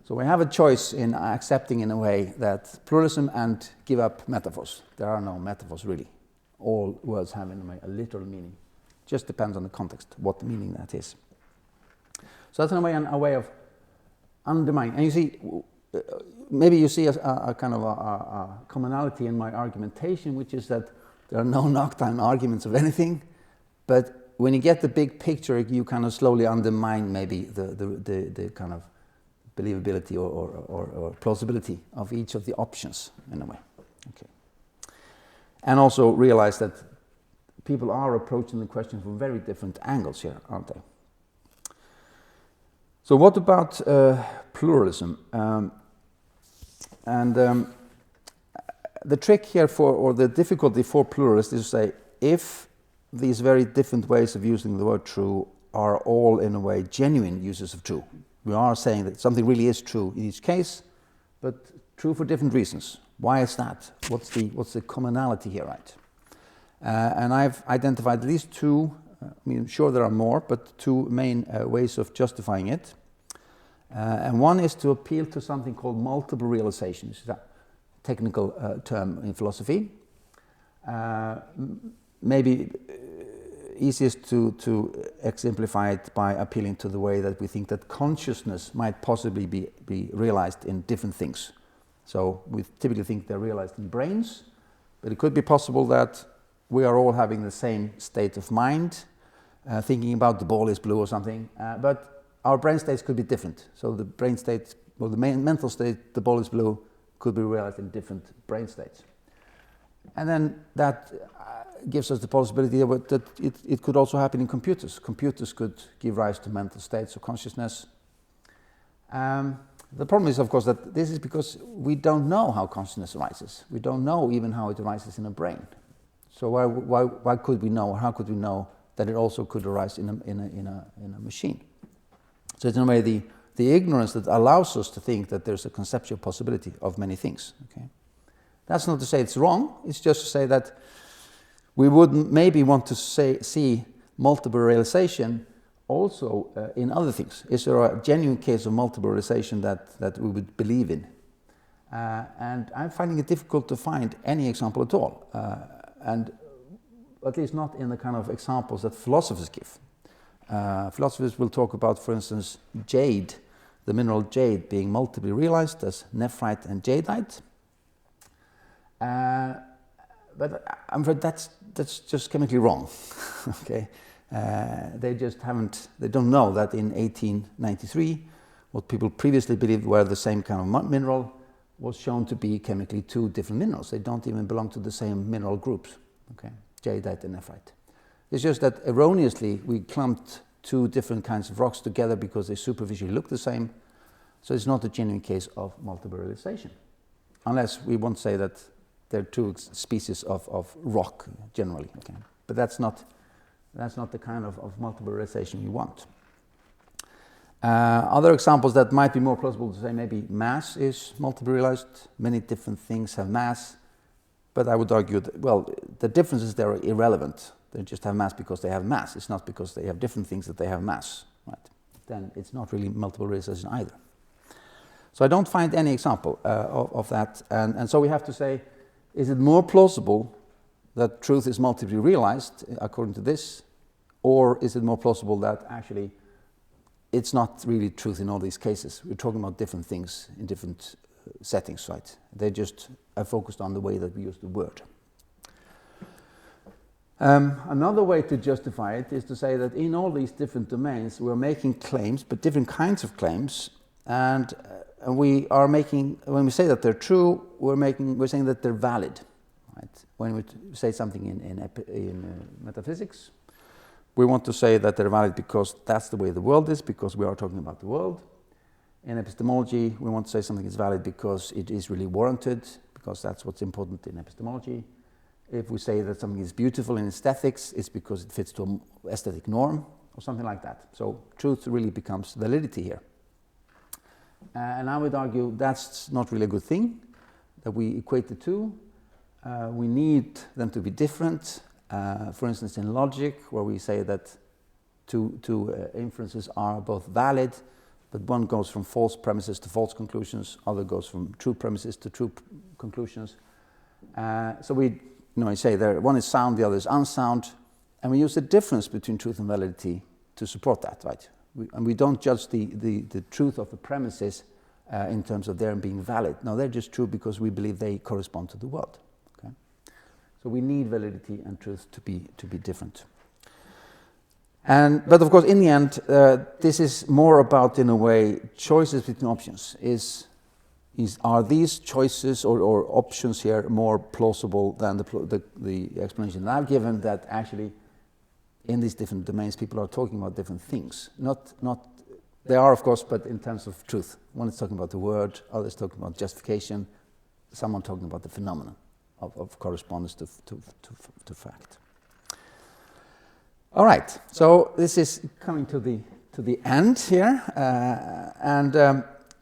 So we have a choice in accepting, in a way, that pluralism and give up metaphors. There are no metaphors really. All words have, in a way, a literal meaning. Just depends on the context, what meaning that is. So that's in a way of undermining. And you see, maybe you see a kind of a commonality in my argumentation, which is that there are no knockdown arguments of anything, but when you get the big picture, you kind of slowly undermine maybe the kind of believability or plausibility of each of the options, in a way. Okay. And also realize that people are approaching the question from very different angles here, aren't they? So what about pluralism? The trick here or the difficulty for pluralists is to say, if these very different ways of using the word true are all, in a way, genuine uses of true. We are saying that something really is true in each case, but true for different reasons. Why is that? What's the commonality here, right? And I've identified at least two, sure there are more, but two main ways of justifying it. And one is to appeal to something called multiple realization. This is a technical term in philosophy. Maybe easiest to exemplify it by appealing to the way that we think that consciousness might possibly be realized in different things. So we typically think they're realized in brains, but it could be possible that we are all having the same state of mind, thinking about the ball is blue or something, but our brain states could be different. So the brain state, or the mental state, the ball is blue, could be realized in different brain states. And then that gives us the possibility that it could also happen in computers. Computers could give rise to mental states or consciousness. The problem is, of course, that this is because we don't know how consciousness arises. We don't know even how it arises in a brain. So why could we know, or how could we know that it also could arise in a machine? So it's in a way the ignorance that allows us to think that there's a conceptual possibility of many things. Okay? That's not to say it's wrong. It's just to say that we would maybe want to see multiple realization also in other things. Is there a genuine case of multiple realization that we would believe in? And I'm finding it difficult to find any example at all, and at least not in the kind of examples that philosophers give. Philosophers will talk about, for instance, jade, the mineral jade being multiply realized as nephrite and jadeite. But I'm afraid that's just chemically wrong. Okay, they don't know that in 1893, what people previously believed were the same kind of mineral was shown to be chemically two different minerals. They don't even belong to the same mineral groups. Okay, jadeite and nephrite. It's just that erroneously we clumped two different kinds of rocks together because they superficially look the same. So it's not a genuine case of multiple realization, unless we want to say that there are two species of rock generally. Okay, but that's not the kind of multiple realization we want. Other examples that might be more plausible to say, maybe mass is multiple realized. Many different things have mass, but I would argue that, well, the differences there are irrelevant. They just have mass because they have mass. It's not because they have different things that they have mass, right? Then it's not really multiple realization either. So I don't find any example of that, and so we have to say, is it more plausible that truth is multiply realized according to this, or is it more plausible that actually it's not really truth in all these cases? We're talking about different things in different settings, right? They just are focused on the way that we use the word. Another way to justify it is to say that in all these different domains we're making claims, but different kinds of claims, and we are making, when we say that they're true, we're saying that they're valid. Right? When we say something in metaphysics, we want to say that they're valid because that's the way the world is, because we are talking about the world. In epistemology, we want to say something is valid because it is really warranted, because that's what's important in epistemology. If we say that something is beautiful in aesthetics, it's because it fits to an aesthetic norm, or something like that. So truth really becomes validity here. And I would argue that's not really a good thing, that we equate the two. We need them to be different, For instance, in logic, where we say that two inferences are both valid, but one goes from false premises to false conclusions, other goes from true premises to true conclusions. So we say there one is sound, the other is unsound, and we use the difference between truth and validity to support that, right? And we don't judge the truth of the premises in terms of them being valid. No, they're just true because we believe they correspond to the world. Okay? So we need validity and truth to be different. But of course, in the end, this is more about, in a way, choices between options. Are these choices or options here more plausible than the explanation that I've given, that actually in these different domains people are talking about different things? They are, of course, but in terms of truth. One is talking about the word, others talking about justification, someone talking about the phenomenon of correspondence to fact. All right, so this is coming to the end here,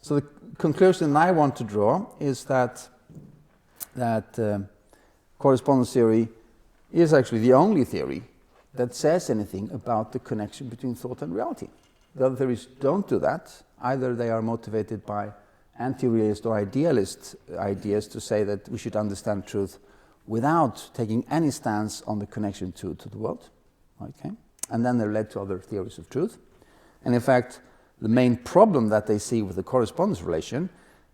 so the conclusion I want to draw is that correspondence theory is actually the only theory that says anything about the connection between thought and reality. The other theories don't do that. Either they are motivated by anti-realist or idealist ideas to say that we should understand truth without taking any stance on the connection to the world. Okay, and then they're led to other theories of truth. And in fact, the main problem that they see with the correspondence relation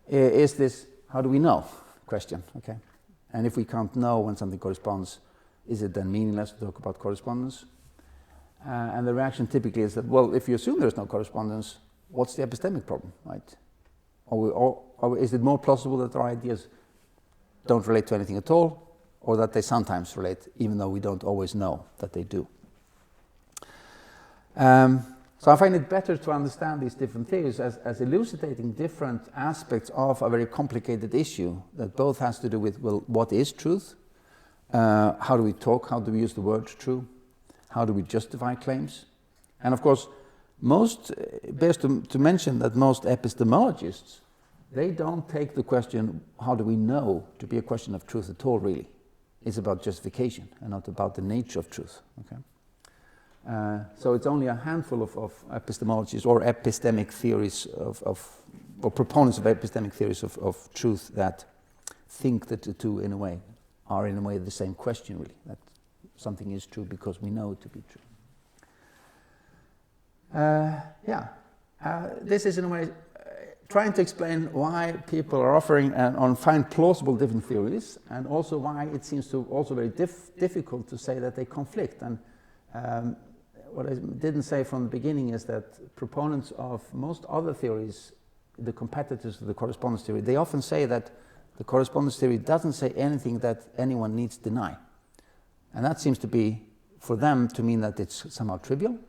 is this how do we know question. Okay, and if we can't know when something corresponds, is it then meaningless to talk about correspondence? And the reaction typically is that, well, if you assume there's no correspondence, what's the epistemic problem, right? Or is it more plausible that our ideas don't relate to anything at all, or that they sometimes relate, even though we don't always know that they do? So I find it better to understand these different theories as elucidating different aspects of a very complicated issue that both has to do with, well, what is truth? How do we talk? How do we use the word true? How do we justify claims? And of course, best to mention that most epistemologists, they don't take the question, how do we know, to be a question of truth at all, really. It's about justification and not about the nature of truth. Okay? So it's only a handful of epistemologies or epistemic theories or proponents of epistemic theories of truth that think that the two, in a way, are in a way the same question, really. That something is true because we know it to be true. This is, in a way, trying to explain why people are offering and find plausible different theories, and also why it seems to also very difficult to say that they conflict. And what I didn't say from the beginning is that proponents of most other theories, the competitors of the correspondence theory, they often say that the correspondence theory doesn't say anything that anyone needs to deny. And that seems to be, for them, to mean that it's somehow trivial.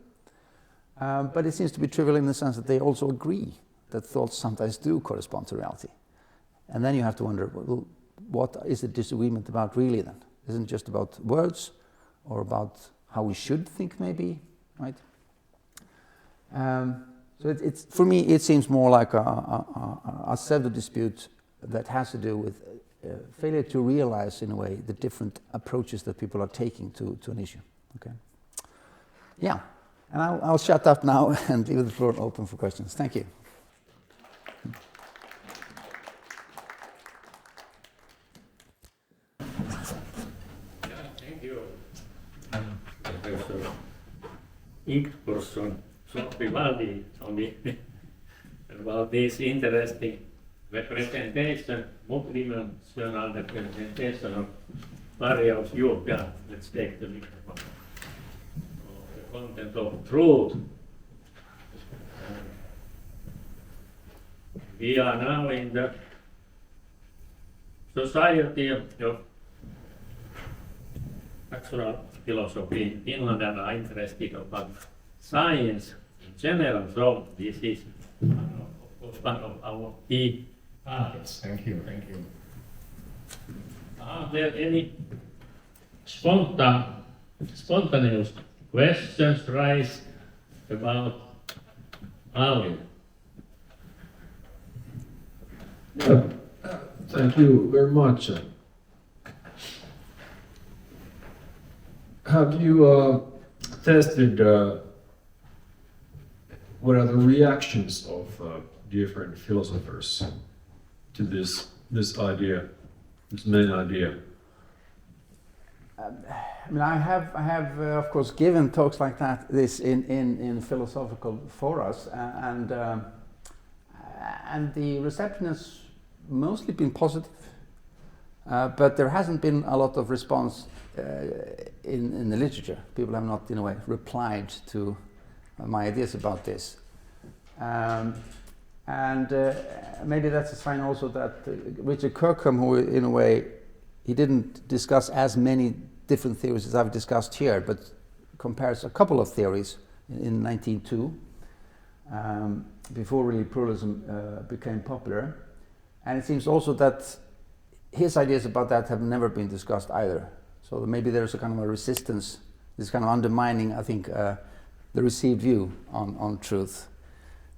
But it seems to be trivial in the sense that they also agree that thoughts sometimes do correspond to reality. And then you have to wonder, well, what is the disagreement about really then? Isn't it just about words or about how we should think maybe, right? So it's for me, it seems more like a pseudo-dispute that has to do with failure to realize, in a way, the different approaches that people are taking to an issue. Okay. Yeah, and I'll shut up now and leave the floor open for questions. Thank you. Thank you, Professor Ingthorsson, about this interesting representation, multidimensional representation of various views. Yeah, let's take the microphone. The content of truth. We are now in the Society of Natural Philosophy in Finland and are interested about science in general. So this is one of our key targets. Thank you, thank you. Are there any spontaneous questions raised about Auli? Thank you very much. have you tested what are the reactions of different philosophers to this idea, this main idea? I mean, I have of course given talks like this in philosophical forums, and the reception has mostly been positive, but there hasn't been a lot of response in the literature. People have not, in a way, replied to my ideas about this, and maybe that's a sign also that Richard Kirkham, who in a way he didn't discuss as many different theories as I've discussed here, but compares a couple of theories in 1902, before really pluralism became popular. And it seems also that his ideas about that have never been discussed either. So maybe there's a kind of a resistance, this kind of undermining, I think, the received view on truth.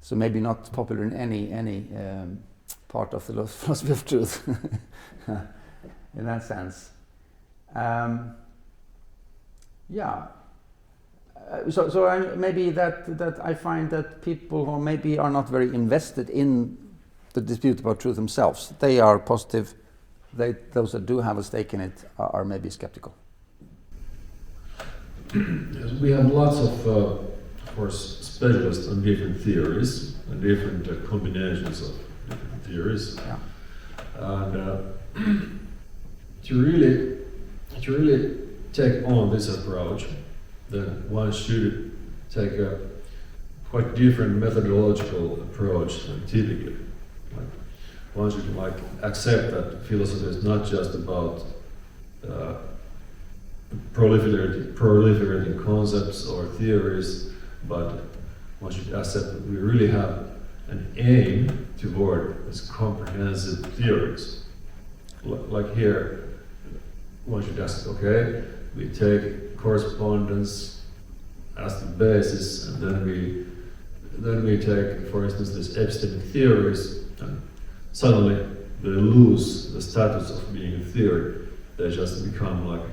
So maybe not popular in any part of the philosophy of truth, in that sense. Maybe that I find that people who maybe are not very invested in the dispute about truth themselves, they are positive. Those that do have a stake in it are maybe skeptical. Yes, we have lots of course, specialists on different theories and different combinations of different theories. Yeah. And to really take on this approach, then one should take a quite different methodological approach than typically. One should accept that philosophy is not just about proliferating concepts or theories, but one should accept that we really have an aim toward this comprehensive theories. Like here, one should ask, okay, we take correspondence as the basis, and then we take, for instance, these epistemic theories, and suddenly they lose the status of being a theory. They just become like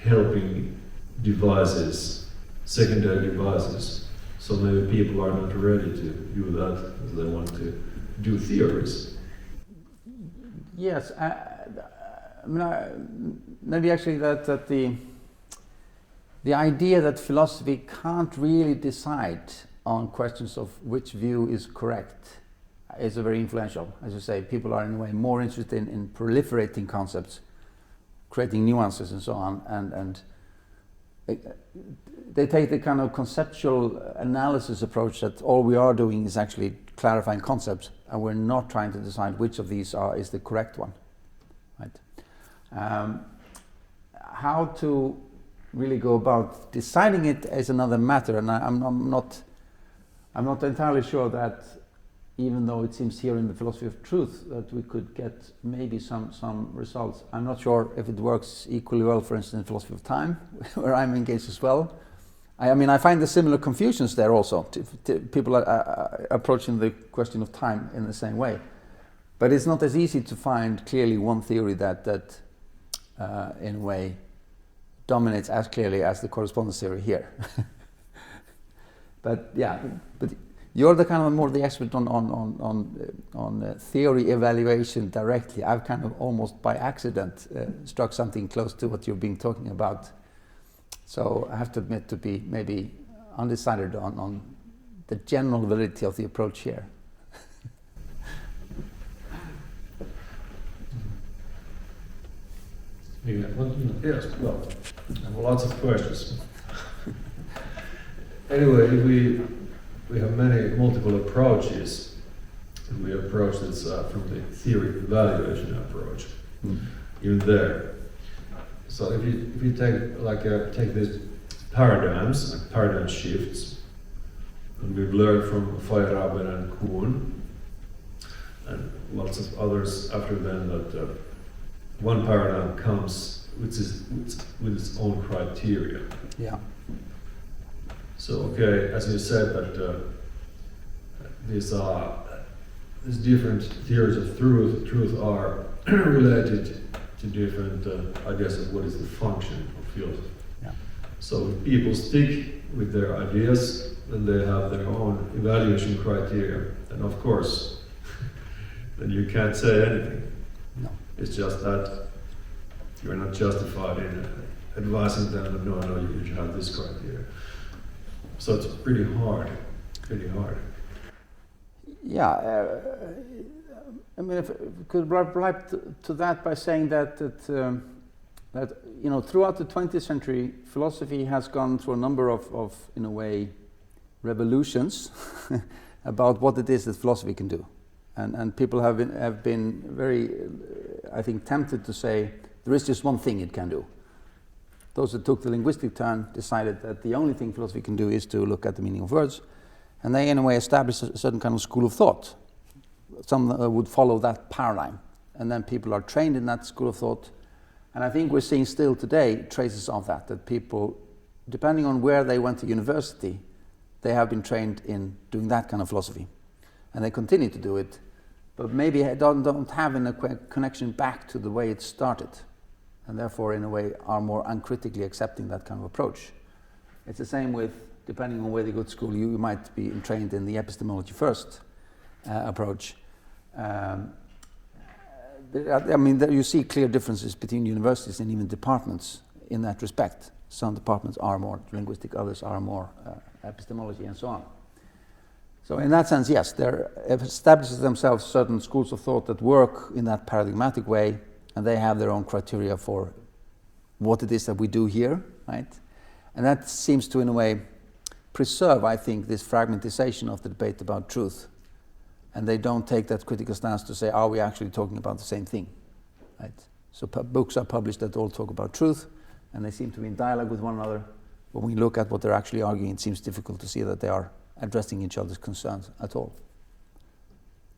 helping devices, secondary devices. So maybe people are not ready to do that because they want to do theories. Yes, maybe actually that the idea that philosophy can't really decide on questions of which view is correct is a very influential. As you say, people are in a way more interested in proliferating concepts, creating nuances and so on, and they take the kind of conceptual analysis approach that all we are doing is actually clarifying concepts, and we're not trying to decide which of these is the correct one. Right? How to really go about deciding it is another matter, and I'm not entirely sure that, even though it seems here in the philosophy of truth that we could get maybe some results. I'm not sure if it works equally well, for instance, in philosophy of time, where I'm engaged as well. I mean, I find the similar confusions there also. People are approaching the question of time in the same way. But it's not as easy to find clearly one theory that in a way dominates as clearly as the correspondence theory here. But you're the kind of more the expert on theory evaluation directly. I've kind of almost by accident struck something close to what you've been talking about. So I have to admit to be maybe undecided on the general validity of the approach here. Yes, well, I have lots of questions. Anyway, we have multiple approaches. We approach this from the theory evaluation approach. Even there. So if you take these paradigms, like paradigm shifts, and we've learned from Feyerabend and Kuhn, and lots of others after them, that one paradigm comes with its own criteria. Yeah. So okay, as you said, that these different theories of truth are related to different ideas of what is the function of philosophy. Yeah. So if people stick with their ideas, then they have their own evaluation criteria, and of course, then you can't say anything. No. It's just that you're not justified in advising them that no, you should have this criteria. So it's pretty hard. Yeah, I mean, if we could reply to that by saying that you know, throughout the 20th century, philosophy has gone through a number of in a way, revolutions about what it is that philosophy can do, and people have been very, I think, tempted to say there is just one thing it can do. Those that took the linguistic turn decided that the only thing philosophy can do is to look at the meaning of words, and they in a way established a certain kind of school of thought. Some would follow that paradigm, and then people are trained in that school of thought, and I think we're seeing still today traces of that people, depending on where they went to university, they have been trained in doing that kind of philosophy, and they continue to do it, but maybe don't have a connection back to the way it started, and therefore in a way are more uncritically accepting that kind of approach. It's the same with, depending on where they go to school, you might be trained in the epistemology first approach. I mean, you see clear differences between universities and even departments in that respect. Some departments are more linguistic, others are more epistemology, and so on. So in that sense, yes, there establishes themselves certain schools of thought that work in that paradigmatic way, and they have their own criteria for what it is that we do here, right? And that seems to, in a way, preserve, I think, this fragmentization of the debate about truth. And they don't take that critical stance to say, are we actually talking about the same thing, right? So books are published that all talk about truth, and they seem to be in dialogue with one another. When we look at what they're actually arguing, it seems difficult to see that they are addressing each other's concerns at all.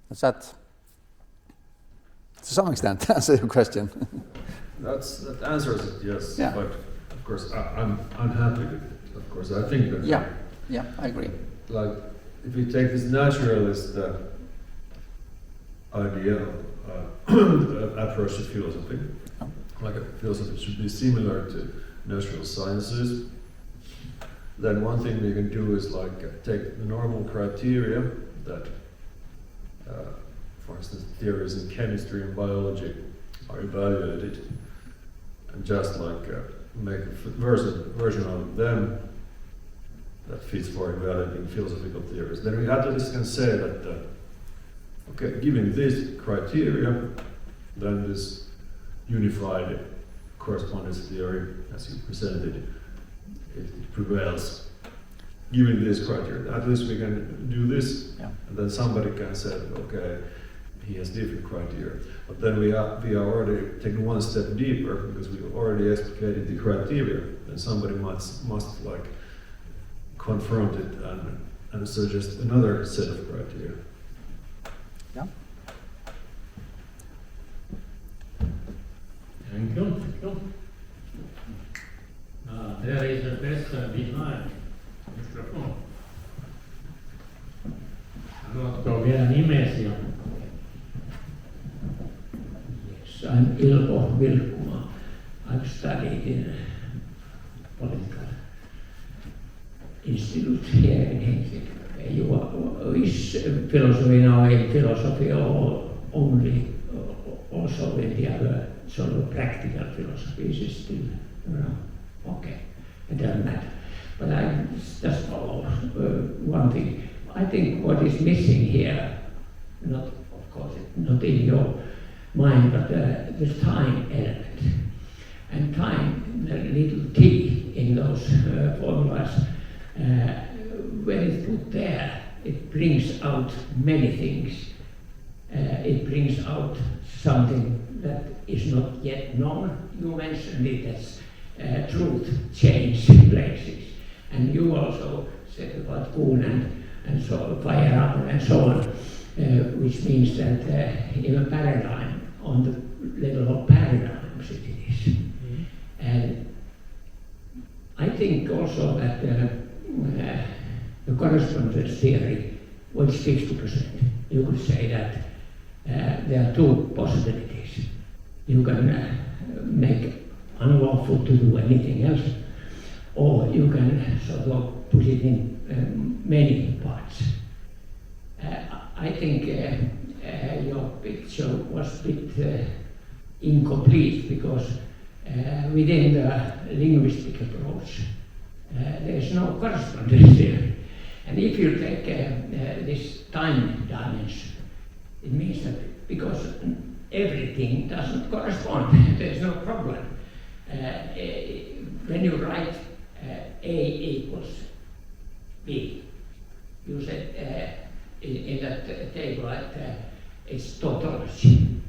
Does that, to some extent, answer your question? That answers it, yes. Yeah. But of course, I'm unhappy with it. Of course, I think that. Yeah, I agree. Like, if you take this naturalist idea of approach to philosophy, like a philosophy should be similar to natural sciences, then one thing we can do is like take the normal criteria that, for instance, theories in chemistry and biology are evaluated, and just like make a version of them that fits for evaluating philosophical theories. Then we at least can say that, okay, given this criteria, then this unified correspondence theory, as you presented, it prevails. Given this criteria, at least we can do this, and then somebody can say, okay, he has different criteria. But then we are already taking one step deeper, because we already explicated the criteria. Then somebody must like confront it and suggest another set of criteria. Yeah. Thank you. There is a question behind microphone. Sanotko vielä nimesi? Yes, I'm Ilvo Vilkuma. I've studied in political institute here in Helsinki. Is philosophy now a philosophy or only also in the other sort of practical philosophy? Is it still around? Okay, it doesn't matter. But I just follow one thing. I think what is missing here, not of course not in your mind, but the time element. And time, the little t in those formulas, when it's put there, it brings out many things. It brings out something that is not yet known. You mentioned it as truth change places. And you also said about Kuhn and so fire up and so on, which means that in a paradigm, on the level of paradigms it is. Mm-hmm. And I think also that the correspondence theory was 50%. You could say that there are two possibilities. You can make unlawful to do anything else, or you can sort of put it in many parts. I think your picture was a bit incomplete because within the linguistic approach there is no correspondence there. And if you take this time dimension, it means that because everything doesn't correspond, there's no problem. When you write A equals B, you said in that table that it's tautology.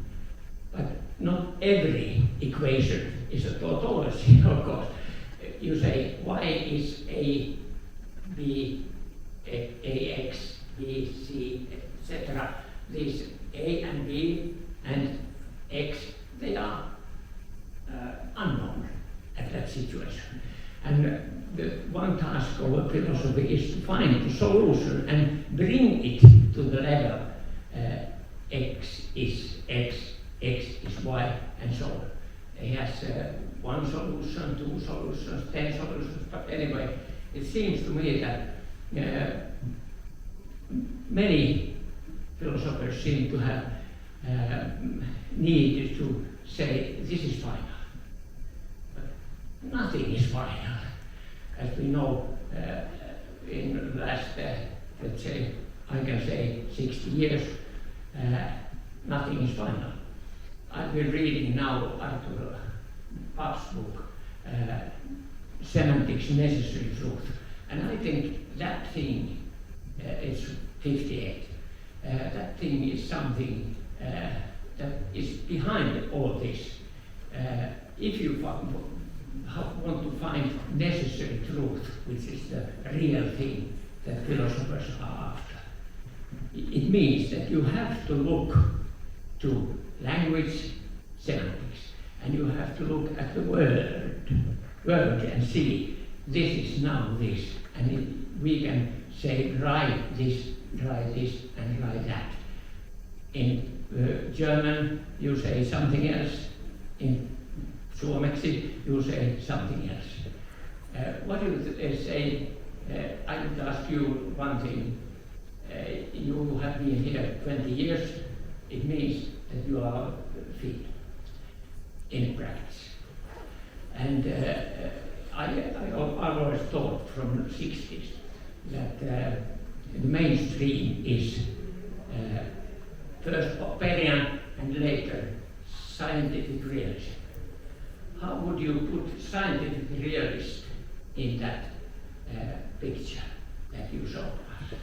But not every equation is a tautology, of course. You say y is A, B, AX, B, C, etc. These A and B and X, they are unknown at that situation. And the one task of a philosophy is to find the solution and bring it to the level X is X, X is Y, and so on. It has one solution, two solutions, 10 solutions, but anyway, it seems to me that many philosophers seem to have needed to say this is final. But nothing is final. As we know, in the last, let's say, I can say 60 years, nothing is final. I've been reading now Arthur Papp's book, Semantics Necessary Truth, and I think that thing, it's 58, that thing is something that is behind all this. If you want to find necessary truth, which is the real thing that philosophers are after, it means that you have to look to language semantics, and you have to look at the word and see this is now this, and we can say write this, and write that. In German, you say something else. In Suomeksi, you say something else. What do you say? I would ask you one thing. You have been here 20 years. It means that you are fit in practice. And I always thought from the 60s that the mainstream is first Popperian and later scientific realism. How would you put scientific realism in that picture that you showed us?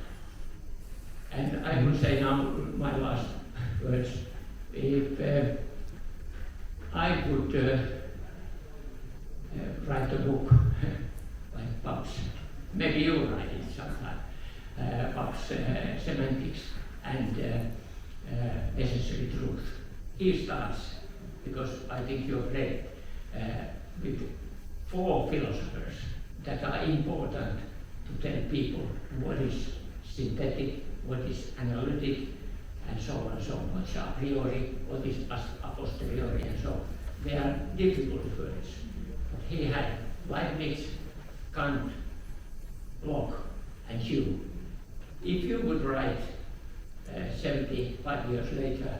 And I will say now my last words. If I would write a book like Papp's, maybe you write it sometime, Papp's Semantics and Necessary Truth. He starts, because I think you've read, with 4 philosophers that are important to tell people what is synthetic, what is analytic, and so on and so on. What's a priori, what is a posteriori, and so on. They are difficult words. But he had Leibniz, Kant, Locke, and Hume. If you would write 75 years later,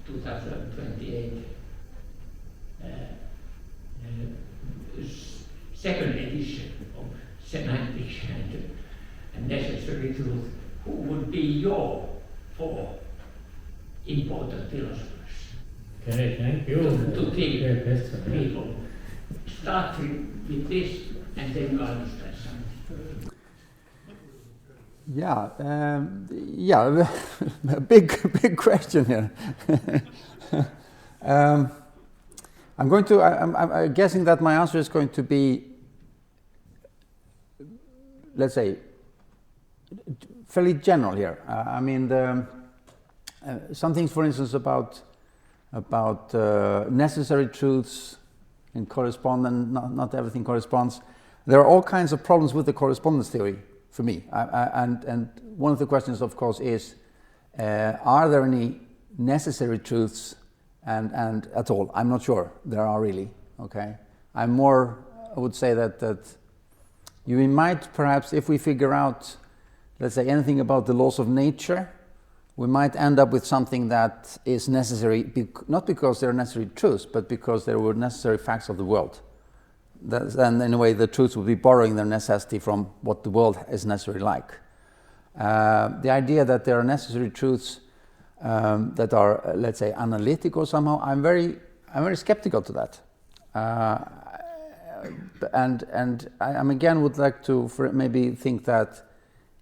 2028, second edition of Semantics and Necessary Truth, who would be your 4 important philosophers? Okay, thank you. To think people. Start with this and then you understand something. Yeah, a big question here. I'm guessing that my answer is going to be, let's say, fairly general here. I mean, some things, for instance, about necessary truths in correspondence. Not everything corresponds. There are all kinds of problems with the correspondence theory for me. And one of the questions, of course, is: are there any necessary truths and at all. I'm not sure there are really. Okay, I would say that you might perhaps, if we figure out, let's say, anything about the laws of nature, we might end up with something that is necessary, not because they're necessary truths, but because they were necessary facts of the world. Then, in a way, the truths would be borrowing their necessity from what the world is necessarily like. The idea that there are necessary truths that are, let's say, analytical somehow, I'm very skeptical to that. And I again would like to maybe think that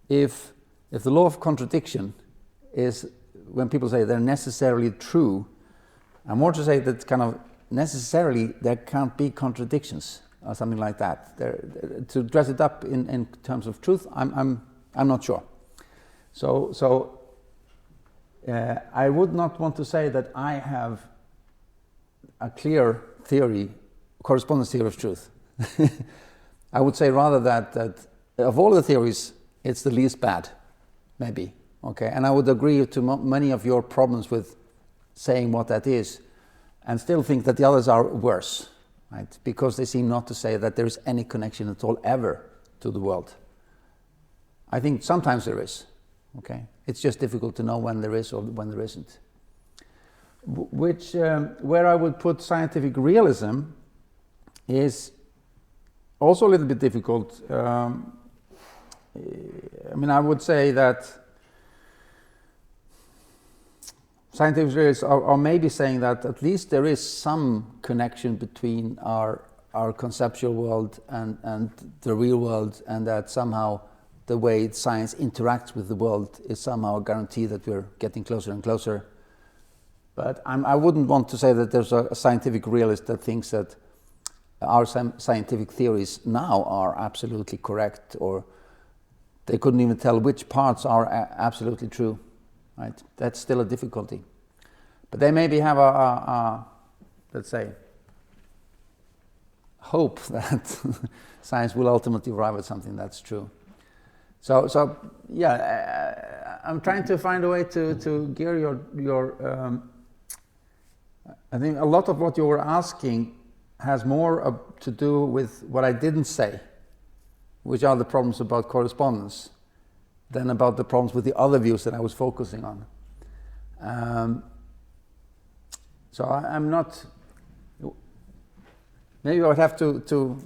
if the law of contradiction is, when people say they're necessarily true, I'm more to say that kind of necessarily there can't be contradictions or something like that. To dress it up in terms of truth, I'm not sure. So I would not want to say that I have a clear theory, correspondence theory of truth. I would say rather that of all the theories, it's the least bad, maybe. Okay, and I would agree to many of your problems with saying what that is, and still think that the others are worse, right? Because they seem not to say that there is any connection at all ever to the world. I think sometimes there is. Okay, it's just difficult to know when there is or when there isn't. Where I would put scientific realism is also a little bit difficult. I mean, I would say that scientific realists are maybe saying that at least there is some connection between our conceptual world and the real world, and that somehow the way science interacts with the world is somehow a guarantee that we're getting closer and closer. But I wouldn't want to say that there's a scientific realist that thinks that our scientific theories now are absolutely correct, or they couldn't even tell which parts are absolutely true. Right? That's still a difficulty. But they maybe have a let's say, hope that science will ultimately arrive at something that's true. So yeah, I'm trying to find a way to gear your I think a lot of what you were asking has more to do with what I didn't say, which are the problems about correspondence, than about the problems with the other views that I was focusing on. So I'm not, maybe I would have to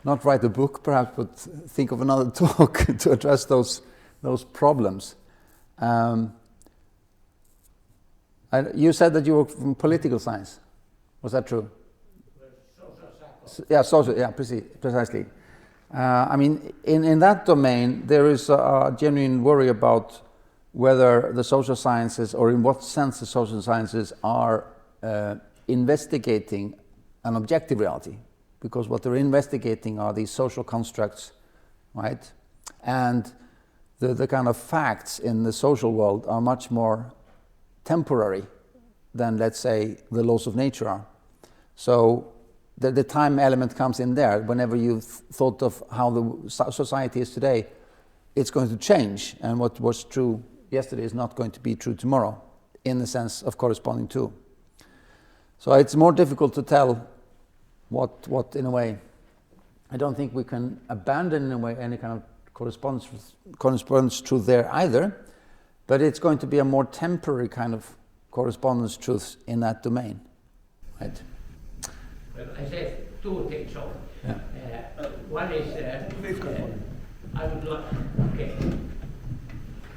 not write a book perhaps, but think of another talk to address those problems. You said that you were from political science. Was that true? Social, precisely. I mean, in that domain, there is a genuine worry about whether the social sciences, or in what sense the social sciences are investigating an objective reality, because what they're investigating are these social constructs, right? And the kind of facts in the social world are much more temporary than, let's say, the laws of nature are. So the time element comes in there. Whenever you've thought of how the society is today, it's going to change, and what was true yesterday is not going to be true tomorrow, in the sense of corresponding to. So it's more difficult to tell what in a way, I don't think we can abandon in a way any kind of correspondence truth there either, but it's going to be a more temporary kind of correspondence truth in that domain, right? Well, I said two things on. Yeah. One is I would like. Okay.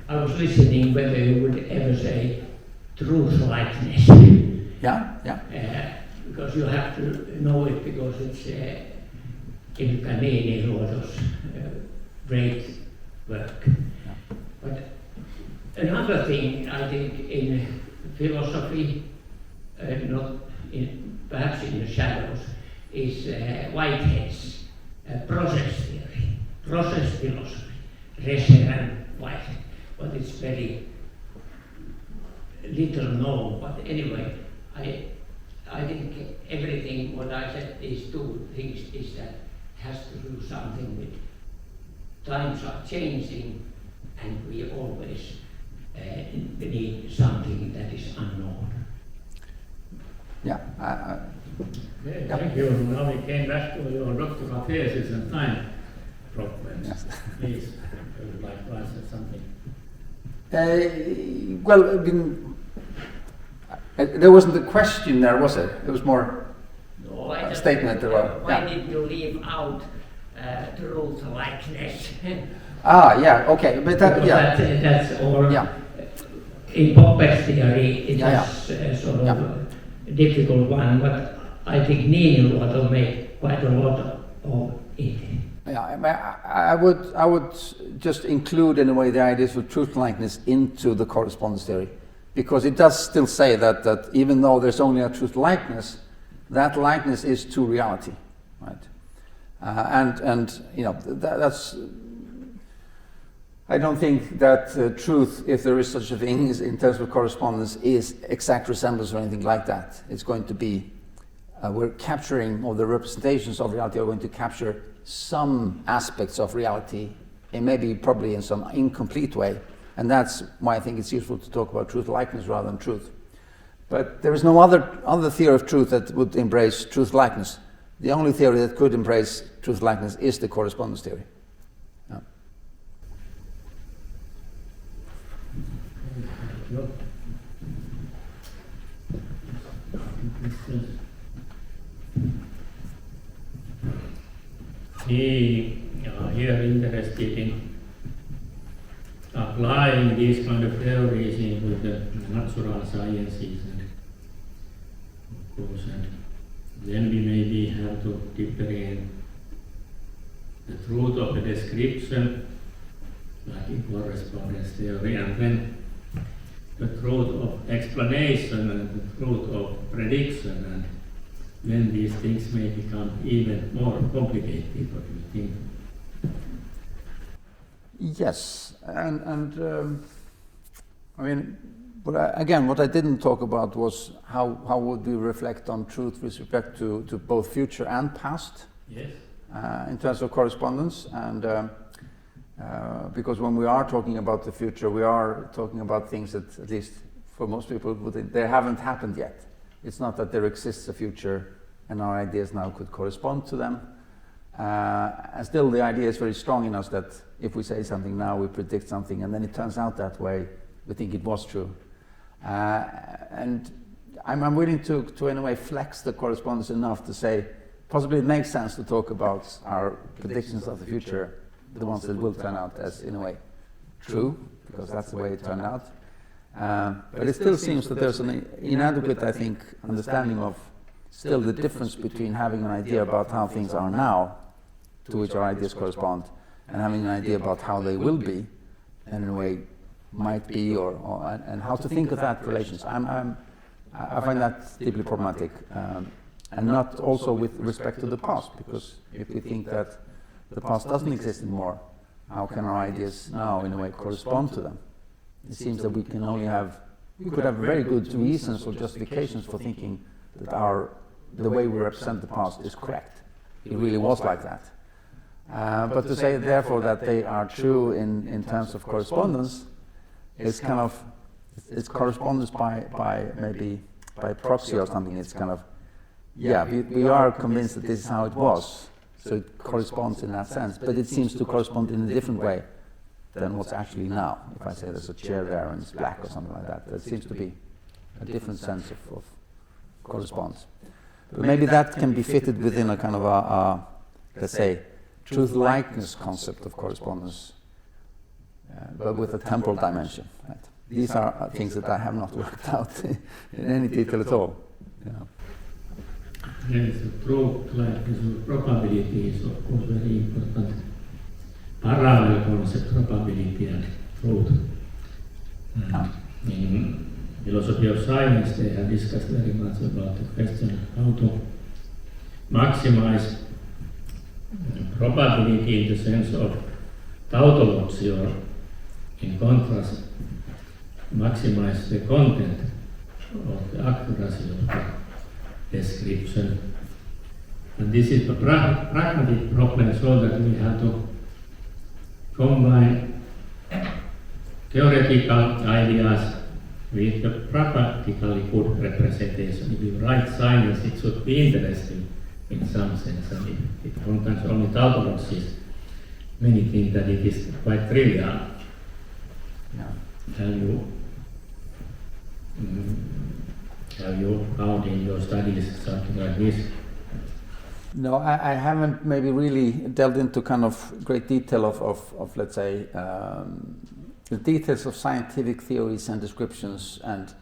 I was listening whether you would ever say truth likeness. Yeah. Because you have to know it, because it's in Panini Rodo's great work. Yeah. But another thing I think in philosophy, perhaps in the shadows, is Whitehead's process theory, process philosophy, Rescher and Whitehead. But it's very little known. But anyway, I think everything what I said, these two things, is that has to do something with times are changing, and we always need something that is unknown. Yeah. Thank you. Now we came back to your doctoral thesis and time problems. Yes. Please, I would like to answer something. Well, I mean, there wasn't a question there, was it? It was more No, a statement. Why did you leave out truth likeness? Yeah, okay, but That's all. Yeah. In Popper's theory, it Yeah, is sort of a difficult one, but I think Niiniluoto made quite a lot of it. Yeah, I would just include in a way the ideas of truth likeness into the correspondence theory, because it does still say that even though there's only a truth likeness, that likeness is to reality, right? And you know that's. I don't think that truth, if there is such a thing in terms of correspondence, is exact resemblance or anything like that. It's going to be we're capturing, or the representations of reality are going to capture some aspects of reality, and maybe probably in some incomplete way, and that's why I think it's useful to talk about truth likeness rather than truth. But there is no other theory of truth that would embrace truth likeness. The only theory that could embrace truth likeness is the correspondence theory. Yeah. We are here interested in applying these kind of theories into the natural sciences, and of course, and then we maybe have to differentiate the truth of the description, like in correspondence theory, and then the truth of explanation and the truth of prediction, and then these things may become even more complicated. What do you think? Yes, and I mean, again, what I didn't talk about was how would we reflect on truth with respect to both future and past. Yes. In terms of correspondence, and because when we are talking about the future, we are talking about things that, at least for most people, they haven't happened yet. It's not that there exists a future and our ideas now could correspond to them. And still the idea is very strong in us that if we say something now, we predict something, and then it turns out that way, we think it was true. And I'm willing to in a way flex the correspondence enough to say, possibly it makes sense to talk about our predictions of the future, the ones that will turn out as, in a way, true, because that's the way it turned out. But it still seems that there's an inadequate, I think, understanding of still the difference between having an idea about how things are now, to which our ideas correspond, and having an idea about how they will be, and in a way might be, and how to think of that relations. I find that deeply problematic, and not also with respect to the past, because if we think that the past doesn't exist anymore, how can our ideas now in a way correspond to them? It seems that we could have very good reasons or justifications for thinking that the way we represent the past is correct. It really was like that. But to say therefore that they are true in terms of correspondence is kind of, it's correspondence by maybe by proxy or something. It's kind of, we are convinced that this is how it was, so it corresponds in that sense, but it seems to correspond in a different way than what's actually now. If I say there's a chair there and it's black or something like that, there seems to be a different sense of correspondence. But maybe that can be fitted within a kind of a let's say, truth-likeness concept of correspondence, but with a temporal dimension. Right? These are things that I have not worked out in any detail at all. You know. Yes, the truth-likeness of probability is of course very important. Parallel concept, probability and truth. In philosophy of science, they have discussed very much about the question how to maximize probability in the sense of tautology, or in contrast, maximize the content of the accuracy of the description. And this is a pragmatic problem, so that we have to combine theoretical ideas with a pragmatically good representation. If you write science, it should be interesting in some sense, and it contains only tautologies. Many think that it is quite trivial. Have you found in your studies something like this? No, I haven't maybe really delved into kind of great detail of let's say, the details of scientific theories and descriptions, and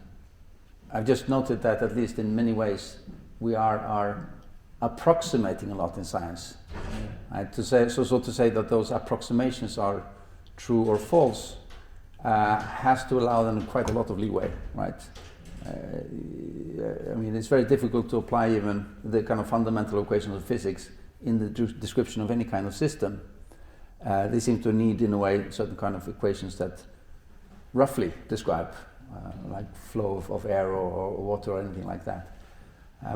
I've just noted that at least in many ways we are approximating a lot in science. To say that those approximations are true or false has to allow them quite a lot of leeway, right? I mean, it's very difficult to apply even the kind of fundamental equations of physics in the description of any kind of system. They seem to need, in a way, certain kind of equations that roughly describe, like flow of air or water or anything like that.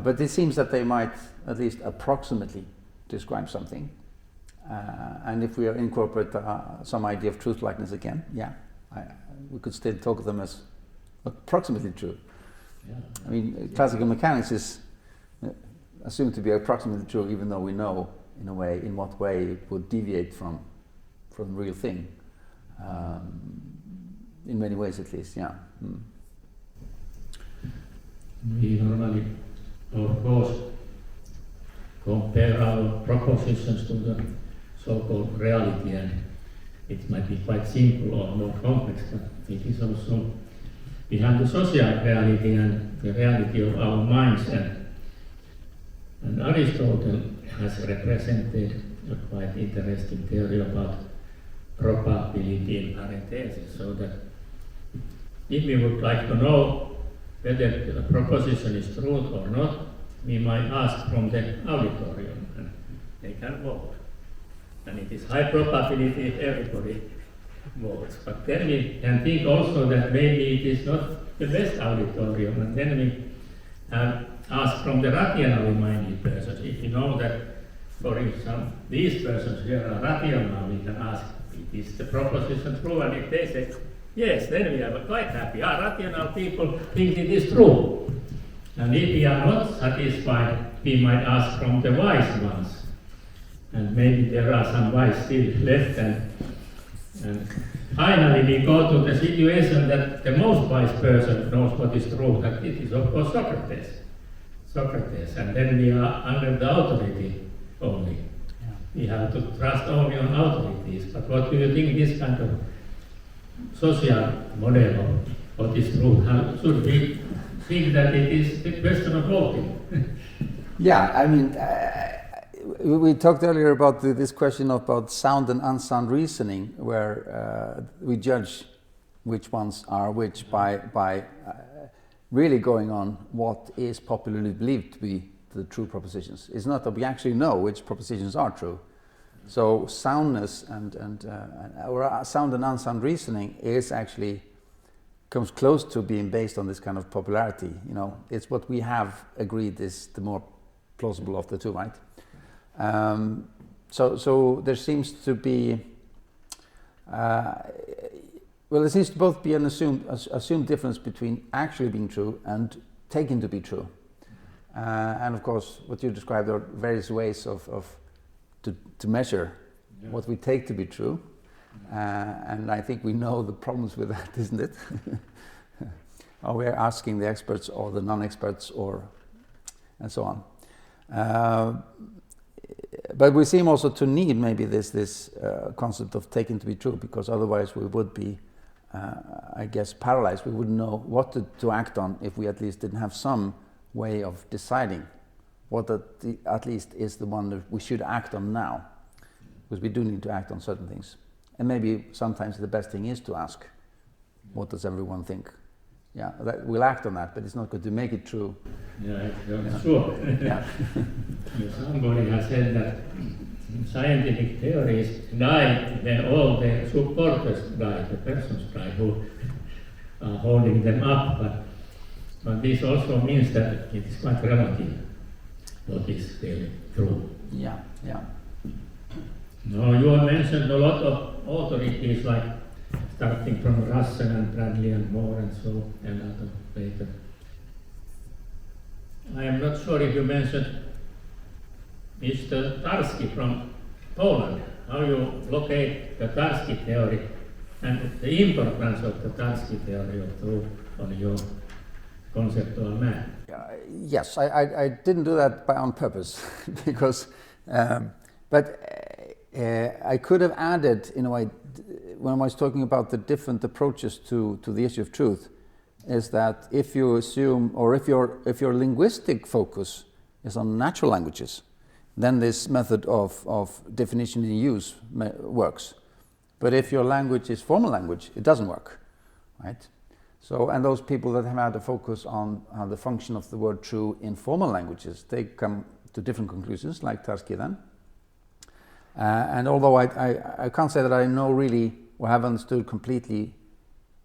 But it seems that they might at least approximately describe something. And if we incorporate some idea of truth likeness again, we could still talk of them as approximately true. Yeah. I mean, classical mechanics is assumed to be approximately true, even though we know, in a way, in what way it would deviate from the real thing. In many ways, at least, yeah. We normally, of course, compare our propositions to the so-called reality, and it might be quite simple or more complex, but it is also, we have the social reality and the reality of our minds, and Aristotle has represented a quite interesting theory about probability in parentheses, so that if we would like to know whether the proposition is true or not, we might ask from the auditorium, and they can vote. And it is high probability if everybody votes. But then we can think also that maybe it is not the best auditorium, and then we ask from the rationally minded persons. If we know that, for example, these persons here are rational, we can ask, is the proposition true? And if they say yes, then we are quite happy. Our rational people think it is true. And if we are not satisfied, we might ask from the wise ones. And maybe there are some wise still left. And finally, we go to the situation that the most wise person knows what is true, that it is, of course, Socrates. And then we are under the authority only. Yeah. We have to trust only on authorities. But what do you think this kind of social model of what is true? How should we think that it is the question of voting? Yeah, I mean, we talked earlier about this question about sound and unsound reasoning, where we judge which ones are which by really going on what is popularly believed to be the true propositions. It's not that we actually know which propositions are true. So soundness or sound and unsound reasoning is actually comes close to being based on this kind of popularity. You know, it's what we have agreed is the more plausible of the two, right? So there seems to be there seems to both be an assumed difference between actually being true and taken to be true. And of course, what you described are various ways to measure what we take to be true, and I think we know the problems with that, isn't it? Or we're asking the experts or the non-experts, and so on. But we seem also to need maybe this concept of taken to be true, because otherwise we would be, I guess, paralyzed. We wouldn't know what to act on if we at least didn't have some way of deciding what at least is the one that we should act on now, because we do need to act on certain things. And maybe sometimes the best thing is to ask, what does everyone think? Yeah, we'll act on that, but it's not good to make it true. Yeah, sure. Yeah. Somebody has said that scientific theories die when all the supporters die, the persons die who are holding them up, but this also means that it is quite relative what is really true. Yeah. Now, you have mentioned a lot of authorities like starting from Russell and Bradley and Moore and so a lot of later. I am not sure if you mentioned Mr. Tarski from Poland, how you locate the Tarski theory and the importance of the Tarski theory of truth on your conceptual map. Yes, I didn't do that on purpose, because, but I could have added, in a way, when I was talking about the different approaches to the issue of truth, is that if you assume, or if your linguistic focus is on natural languages, then this method of definition in use works. But if your language is formal language, it doesn't work, right? So, and those people that have had a focus on the function of the word true in formal languages, they come to different conclusions, like Tarski then. And although I can't say that I know really or have understood completely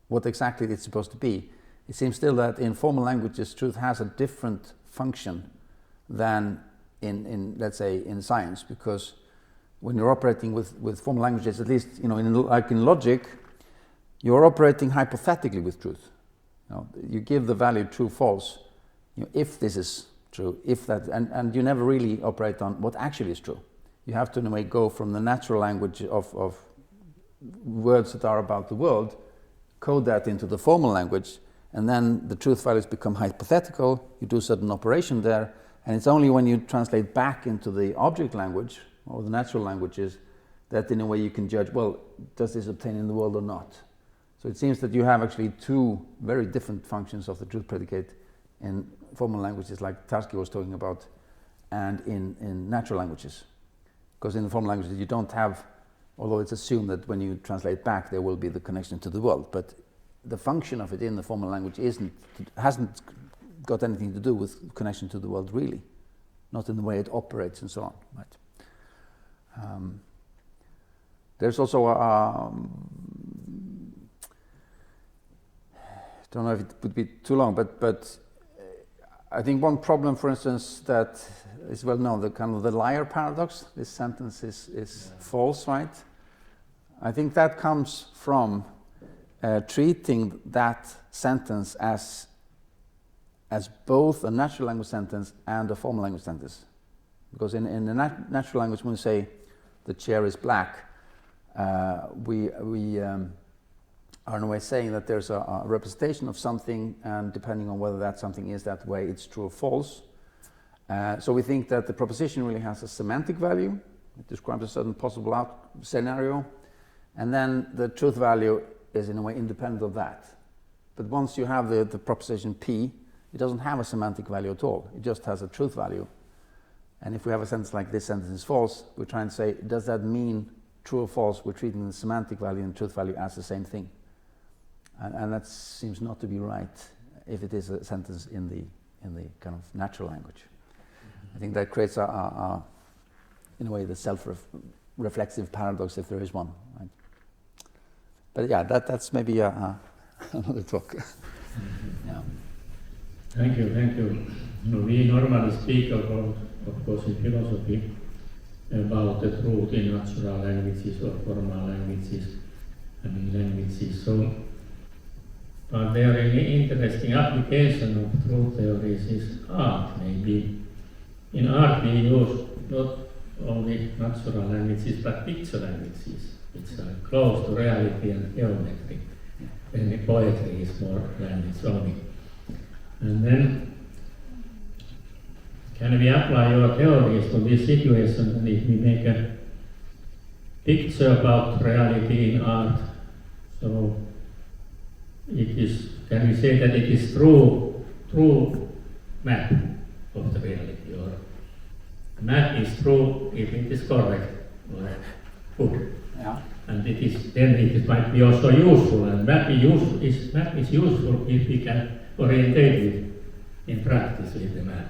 what exactly it's supposed to be, it seems still that in formal languages, truth has a different function than in let's say, in science, because when you're operating with formal languages, at least, you know, like in logic, you're operating hypothetically with truth. You know, you give the value true, false, you know, if this is true, if that, and you never really operate on what actually is true. You have to, in a way, go from the natural language of words that are about the world, code that into the formal language, and then the truth values become hypothetical, you do certain operation there, and it's only when you translate back into the object language, or the natural languages, that in a way you can judge, well, does this obtain in the world or not? So it seems that you have actually two very different functions of the truth predicate in formal languages, like Tarski was talking about, and in natural languages. Because in the formal languages you don't have, although it's assumed that when you translate back there will be the connection to the world, but the function of it in the formal language hasn't got anything to do with connection to the world really, not in the way it operates and so on. Right? There's also I don't know if it would be too long, but I think one problem, for instance, that is well known, the kind of the liar paradox. This sentence is false, right? I think that comes from treating that sentence as both a natural language sentence and a formal language sentence. Because in the natural language, when we say the chair is black, we are in a way saying that there's a representation of something, and depending on whether that something is that way, it's true or false. So we think that the proposition really has a semantic value. It describes a certain possible scenario, and then the truth value is in a way independent of that. But once you have the proposition P, it doesn't have a semantic value at all. It just has a truth value. And if we have a sentence like this sentence is false, we're trying to say, does that mean true or false? We're treating the semantic value and truth value as the same thing. And that seems not to be right if it is a sentence in the kind of natural language. I think that creates in a way, the self-reflexive paradox, if there is one. Right? But yeah, that's maybe another talk. Yeah. Thank you. We normally speak of course, in philosophy about the truth in natural languages or formal languages and in languages. So, but there are really interesting application of truth theories is art, maybe. In art we use not only natural languages but picture languages, which are close to reality and geometry. Then the poetry is more language only. And then, can we apply your theories to this situation, and if we make a picture about reality in art, so it is, can we say that it is true map of the reality, or map is true if it is correct or good. Yeah. And it might be also useful, and map is useful if we can orientate it in practice with the map.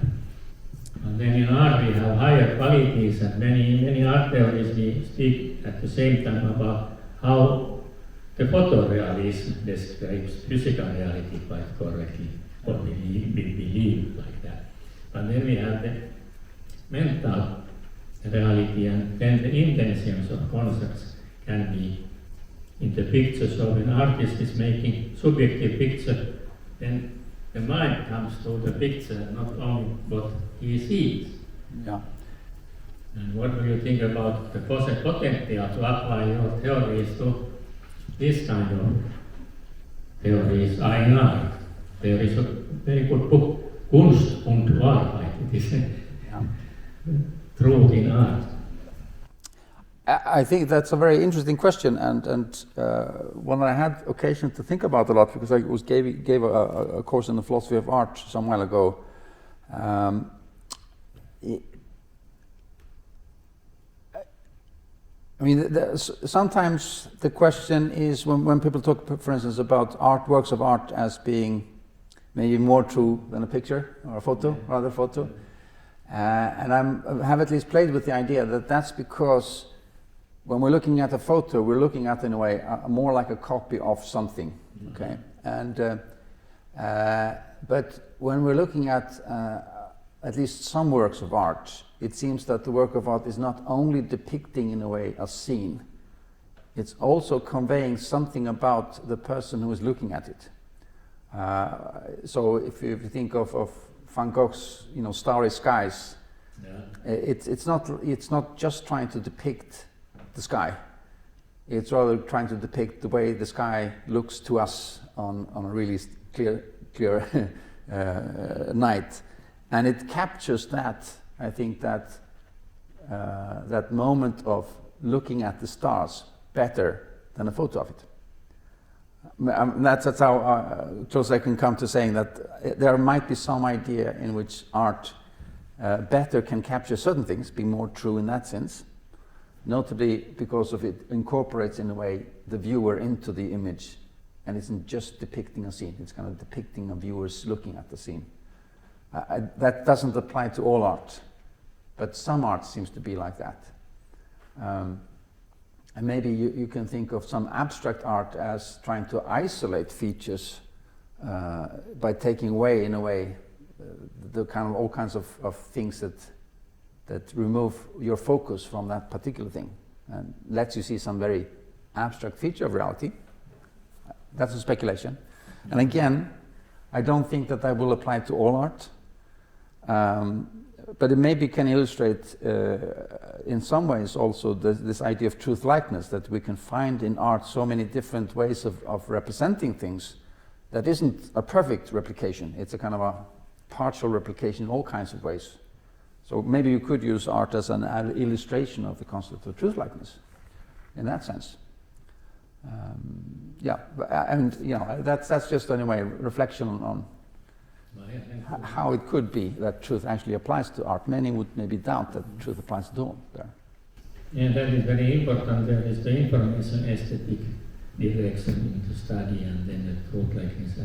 And then in art we have higher qualities, and many art theories we speak at the same time about how the photorealism describes physical reality quite correctly, or we believe like that. And then we have the mental reality, and then the intentions of concepts can be in the picture. So when an artist is making subjective picture, then the mind comes to the picture, not only what he sees. Yeah. And what do you think about the potential to apply your theories to this kind of theories in art? There is a very good book, Kunst und Wahrheit, it is truth in art. I think that's a very interesting question, and one I had occasion to think about a lot, because I gave a course in the philosophy of art some while ago. I mean, sometimes the question is when people talk, for instance, about works of art as being maybe more true than a picture or a photo, rather photo, and I have at least played with the idea that that's because when we're looking at a photo, we're looking at, in a way, more like a copy of something, okay? And but when we're looking at least some works of art, it seems that the work of art is not only depicting, in a way, a scene, it's also conveying something about the person who is looking at it. So if you think of Van Gogh's, Starry Skies, it's not just trying to depict the sky. It's rather trying to depict the way the sky looks to us on a really clear night, and it captures that. I think that that moment of looking at the stars better than a photo of it. That's how close I can come to saying that there might be some idea in which art better can capture certain things, be more true in that sense, notably because of it incorporates, in a way, the viewer into the image, and isn't just depicting a scene, it's kind of depicting a viewer's looking at the scene. That doesn't apply to all art, but some art seems to be like that. And maybe you can think of some abstract art as trying to isolate features by taking away, in a way, the kind of all kinds of things that remove your focus from that particular thing and lets you see some very abstract feature of reality. That's a speculation. And again, I don't think that will apply to all art. But it maybe can illustrate in some ways also this idea of truth-likeness, that we can find in art so many different ways of representing things that isn't a perfect replication. It's a kind of a partial replication in all kinds of ways. So maybe you could use art as an illustration of the concept of truth-likeness in that sense. And that's just, anyway, reflection on how it could be that truth actually applies to art. Many would maybe doubt that truth applies to all there. Yeah, that is very important. There is the information aesthetic direction into study, and then the truth likeness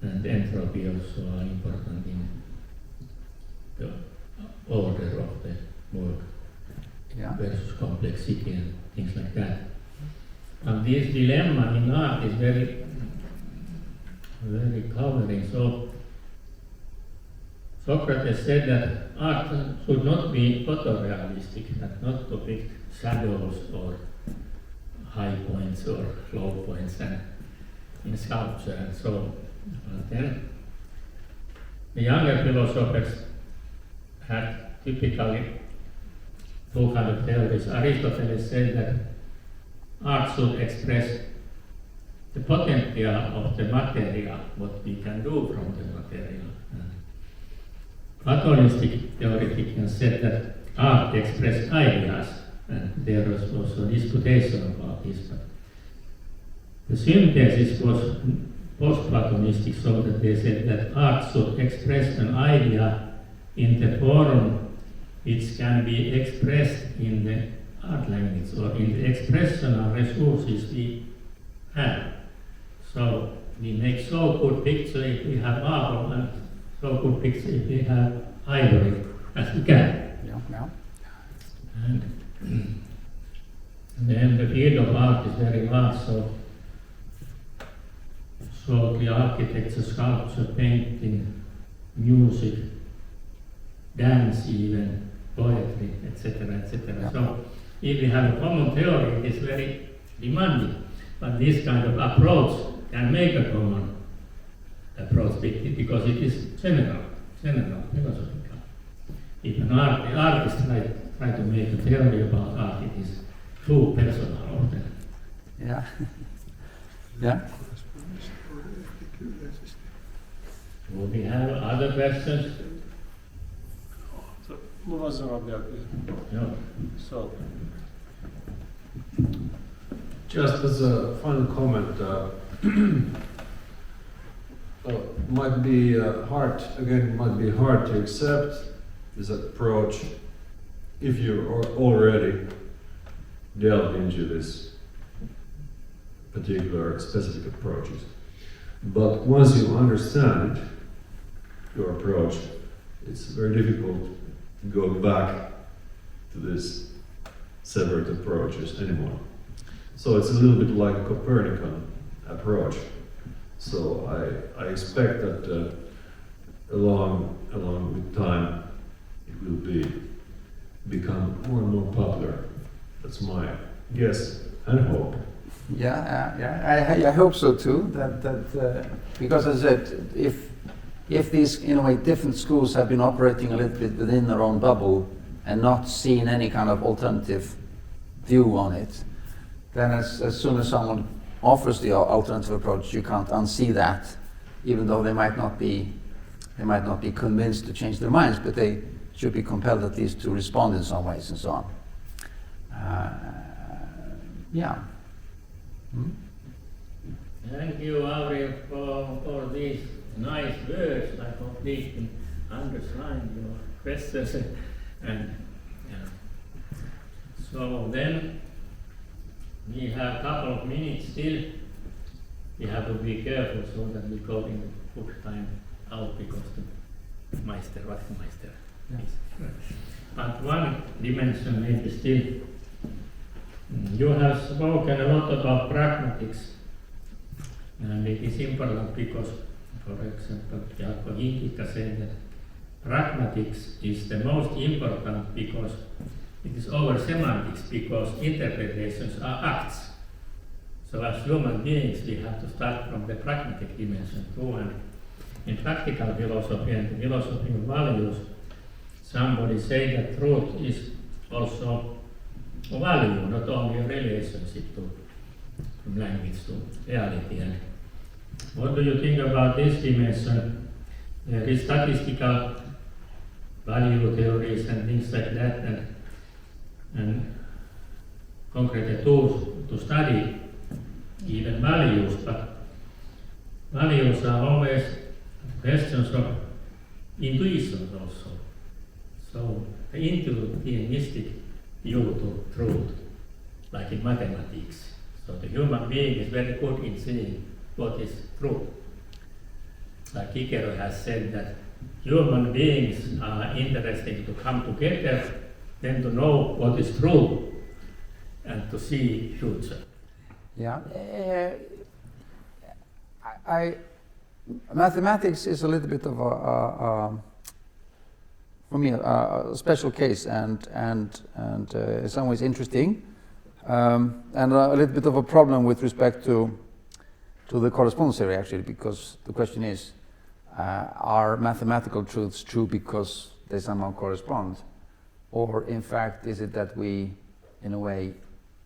and entropy also are important in the order of the work versus complexity and things like that. And this dilemma in art is very covering. So Socrates said that art should not be photorealistic, that not depict shadows or high points or low points and in sculpture and so. Then the younger philosophers had typically two kind of theories. Aristotle said that art should express the potential of the material, what we can do from the material. Platonistic theoreticians said that art expressed ideas, and there was also disputation about this. But the synthesis was post-Platonistic, so that they said that art should express an idea in the form which can be expressed in the art language or in the expressional resources we have. So we make so good picture if we have marble, and so good picture if we have ivory as we can. And then the field of art is very large, so the architecture, sculpture, painting, music, dance even, poetry, etc., etc. So if we have a common theory, it is very demanding. But this kind of approach can make a common approach because it is general philosophical. If an artist try to make a theory about art, it is too personal often. Yeah. Yeah. Do we have other questions? Mulla sanoa vielä. No. So, Just as a final comment, might be hard to accept this approach if you already delved into this particular specific approaches. But once you understand your approach, it's very difficult to go back to this separate approaches anymore. So it's a little bit like a Copernican approach. So I expect that along with time it will become more and more popular. That's my guess and hope. I hope so too. That because as I said, if these in a way different schools have been operating a little bit within their own bubble and not seen any kind of alternative view on it, then as soon as someone offers the alternative approach, you can't unsee that, even though they might not be convinced to change their minds, but they should be compelled at least to respond in some ways and so on. Yeah. Hmm? Thank you, Auri, for these nice words. I completely understand your questions. And so then we have a couple of minutes still. We have to be careful so that we go in the book time out because the Wachtmeister is. But one dimension maybe still. You have spoken a lot about pragmatics, and it is important because, for example, Jaakko Hinkika said that pragmatics is the most important because it is over semantics, because interpretations are acts. So as human beings we have to start from the pragmatic dimension too, and in practical philosophy and philosophy of values, somebody said that truth is also a value, not only a relationship from language to reality. And what do you think about this dimension? There is statistical value theories and things like that, and concrete tools to study even values, but values are always questions of intuition also. So the intuitionistic view to truth, like in mathematics. So the human being is very good in seeing what is truth. Like Kikero has said that human beings are interested to come together, then to know what is true and to see future. Yeah. Mathematics is a little bit of for me a special case and in some ways interesting, and a little bit of a problem with respect to the correspondence theory actually, because the question is, are mathematical truths true because they somehow correspond, or in fact is it that we, in a way,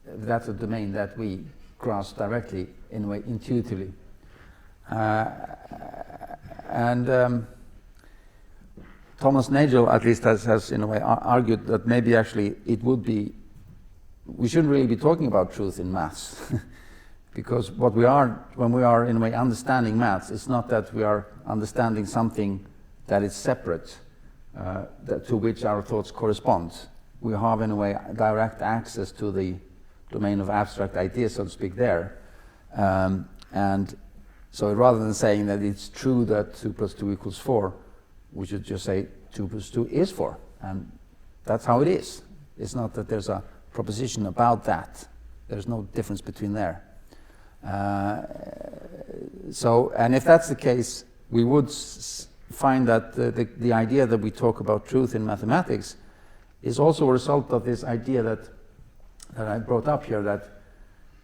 that's a domain that we grasp directly, in a way, intuitively. Thomas Nagel at least has in a way argued that maybe actually it would be, we shouldn't really be talking about truth in maths because what we are, when we are in a way understanding maths, it's not that we are understanding something that is separate, to which our thoughts correspond. We have in a way direct access to the domain of abstract ideas, so to speak, there. And so rather than saying that it's true that 2 + 2 = 4, we should just say 2 + 2 is 4, and that's how it is. It's not that there's a proposition about that. There's no difference between there. And if that's the case, we would find that the idea that we talk about truth in mathematics is also a result of this idea that I brought up here, that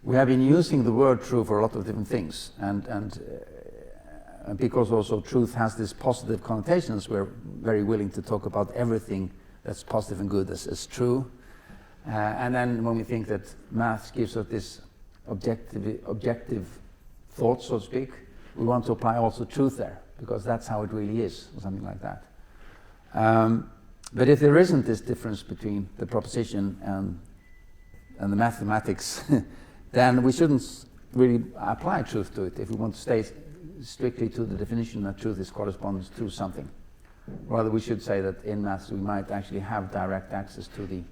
we have been using the word true for a lot of different things, and because also truth has these positive connotations, we're very willing to talk about everything that's positive and good as true. And then when we think that math gives us this objective thought, so to speak, we want to apply also truth there, because that's how it really is, or something like that. But if there isn't this difference between the proposition and the mathematics, then we shouldn't really apply truth to it if we want to stay strictly to the definition that truth is correspondence to something. Rather, we should say that in maths we might actually have direct access to the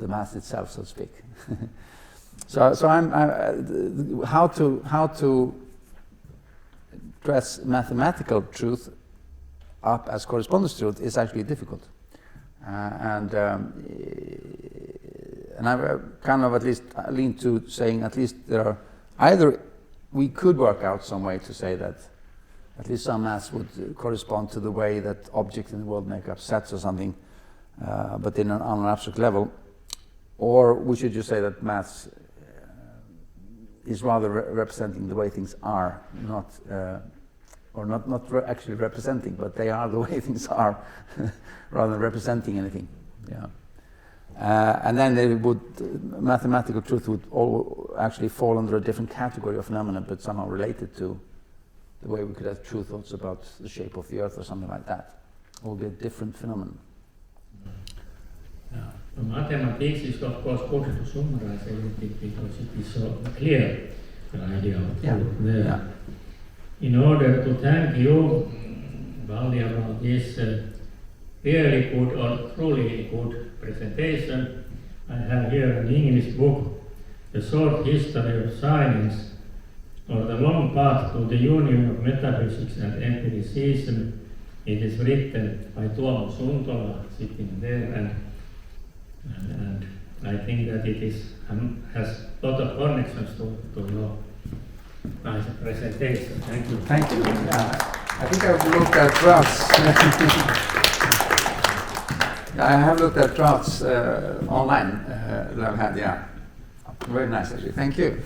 math itself, so to speak. So how to dress mathematical truth up as correspondence truth is actually difficult, and I kind of at least lean to saying at least there are either we could work out some way to say that at least some maths would correspond to the way that objects in the world make up sets or something, but on an abstract level, or we should just say that maths is rather representing the way things are, not actually representing, but they are the way things are, rather than representing anything. Yeah. And then mathematical truth would all actually fall under a different category of phenomena, but somehow related to the way we could have true thoughts about the shape of the earth or something like that. It will be a different phenomenon. Yeah. Mathematics is of course good to summarize everything because it is so clear, the idea of truth there. Yeah. In order to thank you, Valdi, about this really good or truly good presentation, I have here an English book, The Short History of Science, or The Long Path to the Union of Metaphysics and Empiricism. It is written by Tuomo Suntola, sitting there, and I think that it has a lot of connections to your nice presentation. Thank you. Thank you. Yeah. I think I've looked at drafts. I have looked at drafts online that I've had, yeah. Very nice, actually. Thank you.